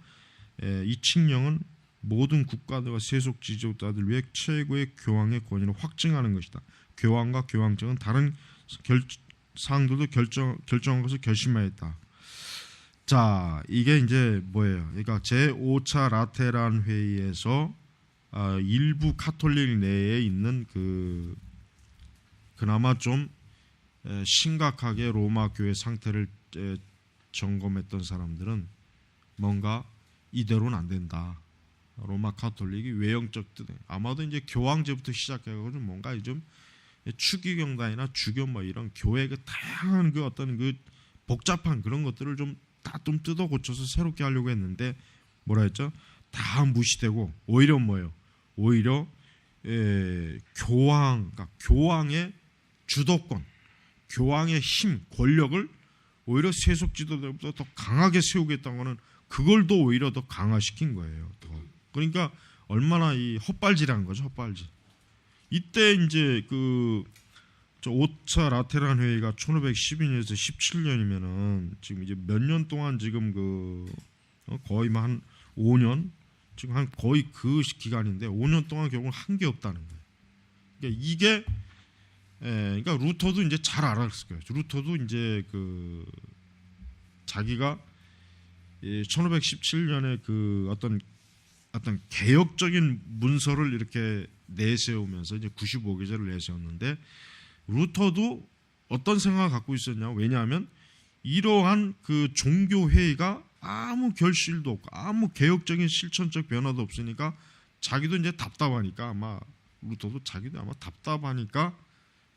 S1: 이 칙령은 모든 국가들과 세속 지도자들 위해 최고의 교황의 권위를 확증하는 것이다. 교황과 교황청은 다른 사항들도 결정한 것을 결심하였다. 자, 이게 이제 뭐예요? 그러니까 제5차 라테란 회의에서 일부 카톨릭 내에 있는 그나마 좀 심각하게 로마 교회 상태를 점검했던 사람들은 뭔가 이대로는 안 된다. 로마 카톨릭이 외형적 뜻, 아마도 이제 교황제부터 시작해가지고 뭔가 좀 추기경단이나 주교 이런 교회 그 다양한 그 어떤 그 복잡한 그런 것들을 좀 다 좀 뜯어 고쳐서 새롭게 하려고 했는데 뭐라 했죠? 다 무시되고 오히려 뭐예요? 오히려 그러니까 교황의 주도권, 교황의 힘, 권력을 오히려 세속 지도자보다 더 강하게 세우겠다는 거는 그걸 더 오히려 더 강화시킨 거예요. 더. 그러니까 얼마나 이 헛발질한 거죠, 헛발질. 이때 이제 그 5차 라테란 회의가 1512년에서 17년이면은 지금 이제 몇 년 동안 지금 그 거의 한 5년 지금 한 거의 그 기간인데 5년 동안 결국 한 게 없다는 거예요. 그러니까 이게 그러니까 루터도 이제 잘 알았을 거예요. 루터도 이제 그 자기가 1517년에 그 어떤 개혁적인 문서를 이렇게 내세우면서 이제 95계제를 내세웠는데 루터도 어떤 생각을 갖고 있었냐? 왜냐하면 이러한 그 종교 회의가 아무 결실도 없고 아무 개혁적인 실천적 변화도 없으니까 자기도 이제 답답하니까 아마 루터도 자기도 아마 답답하니까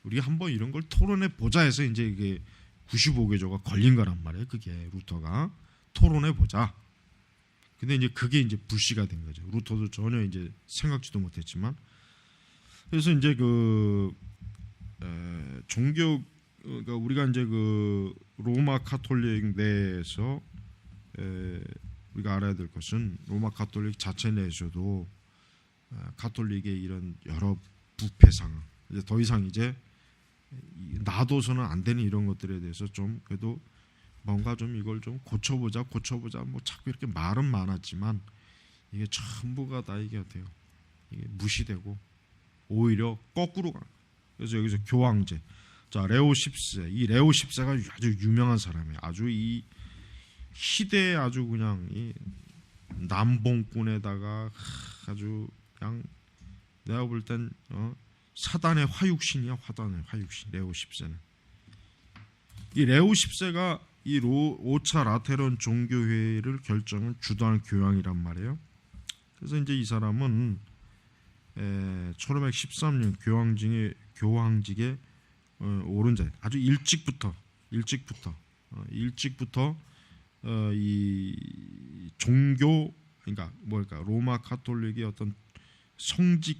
S1: 우리 한번 이런 걸 토론해 보자 해서 이제 이게 95개조가 걸린 거란 말이에요. 그게 루터가 토론해 보자. 근데 이제 그게 이제 불씨가 된 거죠. 루터도 전혀 이제 생각지도 못했지만 그래서 이제 그 종교 그러니까 우리가 이제 그 로마 카톨릭 내에서 우리가 알아야 될 것은 로마 카톨릭 자체 내에서도 카톨릭의 이런 여러 부패 상황 이제 더 이상 이제 놔둬서는 안 되는 이런 것들에 대해서 좀 그래도 뭔가 좀 이걸 좀 고쳐보자 뭐 자꾸 이렇게 말은 많았지만 이게 전부가 다 이게 어때요? 이게 무시되고 오히려 거꾸로 가는 거예요. 그래서 여기서 교황제 자 레오 10세 이 레오 10세가 아주 유명한 사람이에요. 아주 이 시대에 아주 그냥 이 남봉꾼에다가 아주 그냥 내가 볼 땐 사단의 화육신이야. 화단의 화육신 레오 10세는 이 레오 10세가 이 5차 라테란 종교회의를 결정을 주도한 교황이란 말이에요. 그래서 이제 이 사람은 1513년 교황직에 오른 자 아주 일찍부터 이 종교 그러니까 뭘까 로마 카톨릭의 어떤 성직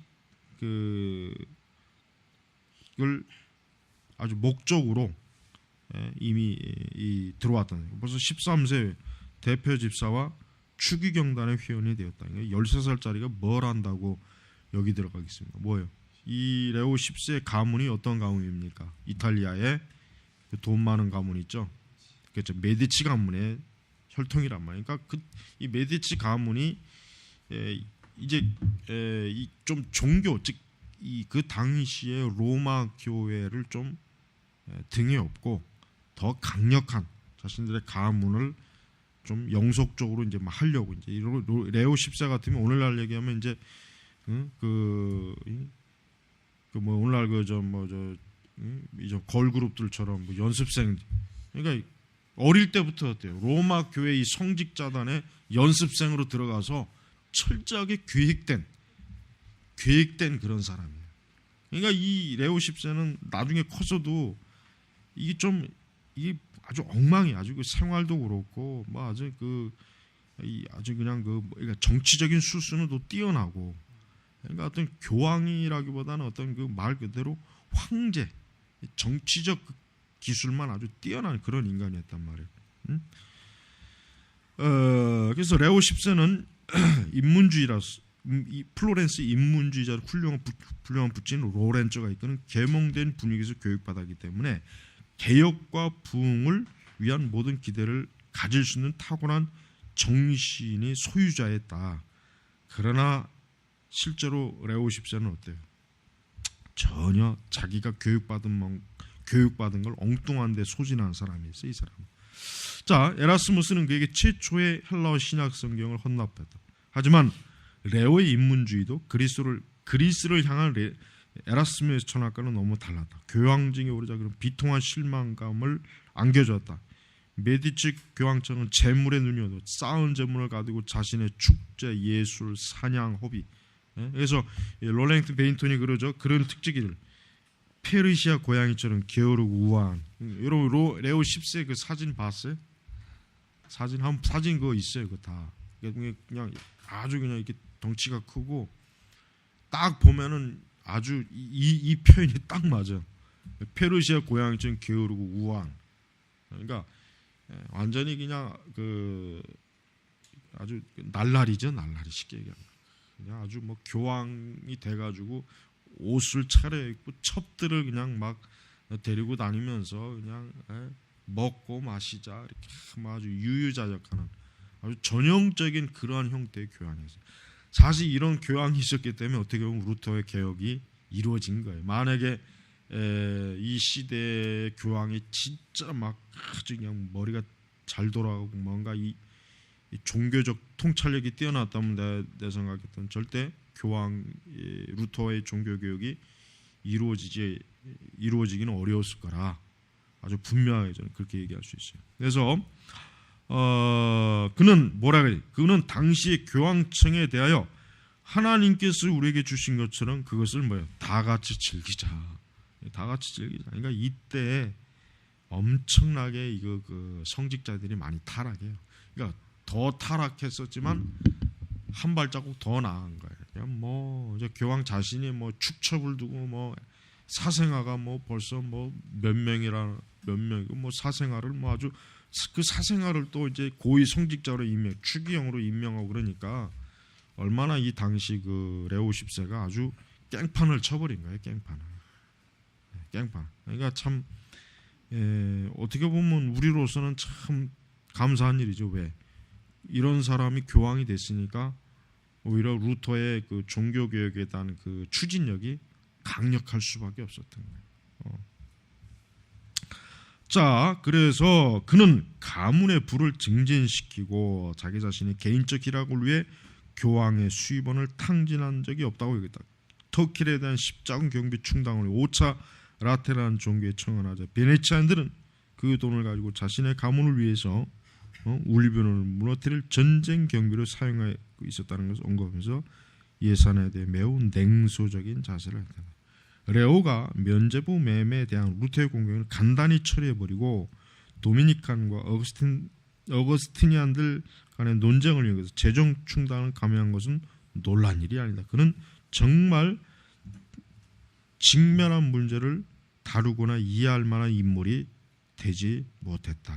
S1: 그걸 아주 목적으로 이미 들어왔다는 벌써 13세 대표 집사와 추기경단의 회원이 되었다. 13살짜리가 뭘 한다고 여기 들어가겠습니까? 뭐예요? 이 레오 10세 가문이 어떤 가문입니까? 이탈리아의 그 돈 많은 가문 있죠. 그렇죠. 메디치 가문의 혈통이란 말이에요. 그러니까 이 메디치 가문이 이제 좀 종교 즉 그 당시에 로마 교회를 좀 등에 업고 더 강력한 자신들의 가문을 좀 영속적으로 이제 막 하려고 이제 레오 10세 같으면 오늘날 얘기하면 이제 뭐 오늘날 이제 걸그룹들처럼 뭐 연습생 그러니까 어릴 때부터 어때요? 로마 교회 이 성직자단의 연습생으로 들어가서 철저하게 계획된 그런 사람이에요. 그러니까 이 레오 10세는 나중에 커서도 이게 아주 엉망이 아주 그 생활도 그렇고 뭐 아주 아주 그냥 그러니까 정치적인 수수는 또 뛰어나고 그러니까 어떤 교황이라기보다는 어떤 그 말 그대로 황제 정치적 기술만 아주 뛰어난 그런 인간이었단 말이에요. 그래서 레오 10세는 인문주의라서 이 플로렌스 인문주의자로 훌륭한 부친 로렌조가 이끄는 계몽된 분위기에서 교육받았기 때문에 개혁과 부흥을 위한 모든 기대를 가질 수 있는 탁월한 정신이 소유자였다. 그러나 실제로 레오 10세는 어때요? 전혀 자기가 교육받은 걸 엉뚱한 데 소진한 사람이었어요. 이 사람. 자, 에라스무스는 그에게 최초의 헬라어 신약 성경을 헌납했다. 하지만 레오의 인문주의도 그리스를 향한 에라스무스 철학과는 너무 달랐다. 교황직에 오르자 그런 비통한 실망감을 안겨주었다. 메디치 교황청은 재물에 눈이 어두워 쌓은 재물을 가지고 자신의 축제, 예술, 사냥, 허비. 그래서 롤랭트 베인톤이 그러죠. 그런 특징을 페르시아 고양이처럼 게으르고 우아한. 여러분 레오 10세 그 사진 봤어요? 사진 그거 있어요. 그거 다 그냥 아주 그냥 이렇게 덩치가 크고 딱 보면은 아주 이 표현이 딱 맞아. 페르시아 고양이처럼 게으르고 우아한. 그러니까 완전히 그냥 아주 날라리죠, 날라리 쉽게 얘기하면. 그냥 아주 뭐 교황이 돼가지고 옷을 차려입고 첩들을 그냥 막 데리고 다니면서 그냥 먹고 마시자 이렇게 아주 유유자적하는 아주 전형적인 그러한 형태의 교황이었어요. 사실 이런 교황이 있었기 때문에 어떻게 보면 루터의 개혁이 이루어진 거예요. 만약에 이 시대의 교황이 진짜 막 아주 그냥 머리가 잘 돌아가고 뭔가 이 종교적 통찰력이 뛰어났다면 내 생각했던 절대 교황 루터의 종교 개혁이 이루어지기는 어려웠을 거라 아주 분명하게 저는 그렇게 얘기할 수 있어요. 그래서 그는 뭐라 그래? 그는 당시의 교황청에 대하여 하나님께서 우리에게 주신 것처럼 그것을 뭐예요? 다 같이 즐기자. 다 같이 즐기자. 그러니까 이때 엄청나게 그 성직자들이 많이 타락해요. 그러니까 더 타락했었지만 한 발자국 더 나은 거예요. 그냥 뭐 이제 교황 자신이 뭐 축첩을 두고 뭐 사생아가 뭐 벌써 뭐 몇 명이고 뭐 사생아를 뭐 아주 그 사생아를 또 이제 고위 성직자로 추기형으로 임명하고 그러니까 얼마나 이 당시 그 레오 10세가 아주 깽판을 쳐버린 거예요. 깽판. 그러니까 참 어떻게 보면 우리로서는 참 감사한 일이죠. 왜? 이런 사람이 교황이 됐으니까 오히려 루터의 그 종교 개혁에 대한 그 추진력이 강력할 수밖에 없었던 거예요. 자, 그래서 그는 가문의 부를 증진시키고 자기 자신의 개인적 희락을 위해 교황의 수입원을 탕진한 적이 없다고 얘기했다. 터킬에 대한 십자군 경비 충당을 5차 라테란 종교에 청원하자 베네치안들은 그 돈을 가지고 자신의 가문을 위해서 울리변을 무너뜨릴 전쟁 경비로 사용하고 있었다는 것을 언급하면서 예산에 대해 매우 냉소적인 자세를 했다. 레오가 면제부 매매에 대한 루터의 공격을 간단히 처리해버리고 도미니칸과 어거스티니안들 간의 논쟁을 이용해서 재정 충당을 감행한 것은 놀란 일이 아니다. 그는 정말 직면한 문제를 다루거나 이해할 만한 인물이 되지 못했다.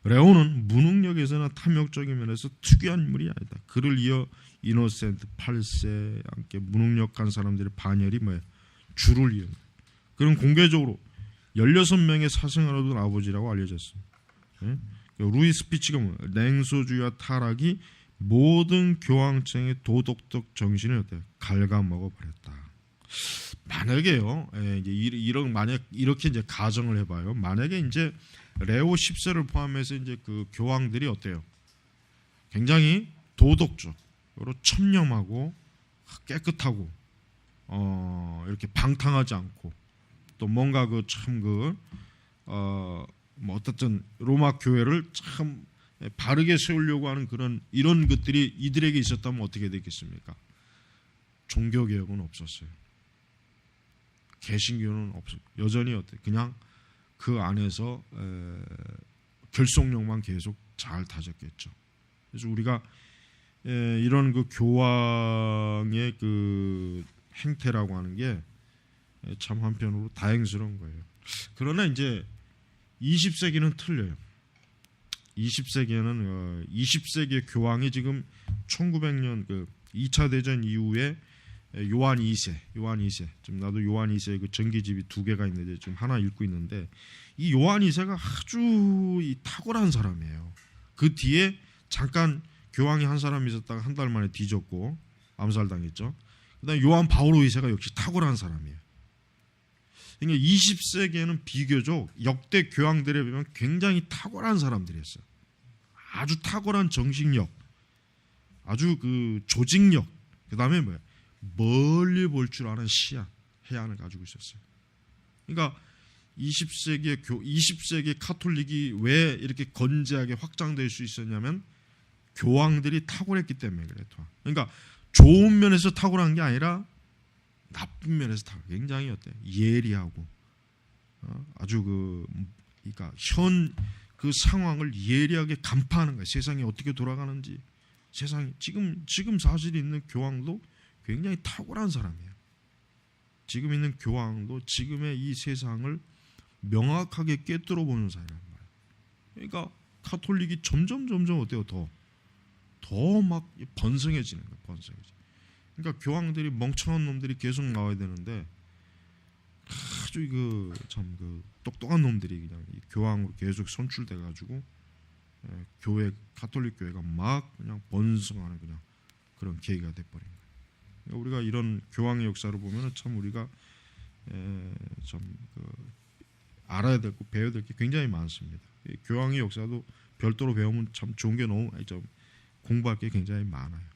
S1: 레오는 무능력에서나 탐욕적인 면에서 특이한 인물이 아니다. 그를 이어 이노센트 8세 함께 무능력한 사람들의 반열이 줄을 이어. 그는 공개적으로 16명의 사생아를 둔 아버지라고 알려졌습니다. 루이 스피치가 냉소주의와 타락이 모든 교황청의 도덕적 정신을 갉아먹어 버렸다. 만약에요, 만약 이렇게 이제 가정을 해봐요. 만약에 이제 레오 10세를 포함해서 이제 그 교황들이 어때요? 굉장히 도덕적으로 청렴하고 깨끗하고 이렇게 방탕하지 않고 또 뭔가 뭐 어떻든 로마 교회를 참 바르게 세우려고 하는 이런 것들이 이들에게 있었다면 어떻게 됐겠습니까? 종교 개혁은 없었어요. 개신교는 없어요. 여전히 그냥 그 안에서 결속력만 계속 잘 다졌겠죠. 그래서 우리가 이런 그 교황의 그 행태라고 하는 게 참 한편으로 다행스러운 거예요. 그러나 이제 20세기는 틀려요. 20세기에는 20세기의 교황이 지금 1900년 그 2차 대전 이후에 요한 2세. 지금 나도 요한 2세의 그 전기집이 2개가 있는데 지금 하나 읽고 있는데 이 요한 2세가 아주 탁월한 사람이에요. 그 뒤에 잠깐 교황이 한 사람 있었다가 한 달 만에 뒤졌고 암살당했죠. 그다음에 요한 바오로 2세가 역시 탁월한 사람이에요. 그러니까 20세기에는 비교적 역대 교황들에 비하면 굉장히 탁월한 사람들이었어요. 아주 탁월한 정신력, 아주 그 조직력, 그다음에 멀리 볼 줄 아는 시야, 해안을 가지고 있었어요. 그러니까 20세기의 카톨릭이 왜 이렇게 건재하게 확장될 수 있었냐면 교황들이 탁월했기 때문에 그래요. 그러니까 좋은 면에서 탁월한 게 아니라 나쁜 면에서 굉장히 예리하고 아주 그러니까 현 그 상황을 예리하게 간파하는 거예요. 세상이 어떻게 돌아가는지, 세상이 지금 사실 있는 교황도 굉장히 탁월한 사람이에요. 지금 있는 교황도 지금의 이 세상을 명확하게 꿰뚫어 보는 사이란 말이에요. 그러니까 카톨릭이 점점 어때요? 더 막 번성해지는 거예요. 번성해지. 그러니까 교황들이 멍청한 놈들이 계속 나와야 되는데 아주 참 똑똑한 놈들이 그냥 이 교황으로 계속 선출돼 가지고 교회 가톨릭 교회가 막 그냥 번성하는 그냥 그런 계기가 돼 버린 거예요. 그러니까 우리가 이런 교황의 역사를 보면은 참 우리가 참 알아야 될 거 배워야 될 게 굉장히 많습니다. 교황의 역사도 별도로 배우면 참 좋은 게 너무 좀 공부할 게 굉장히 많아요.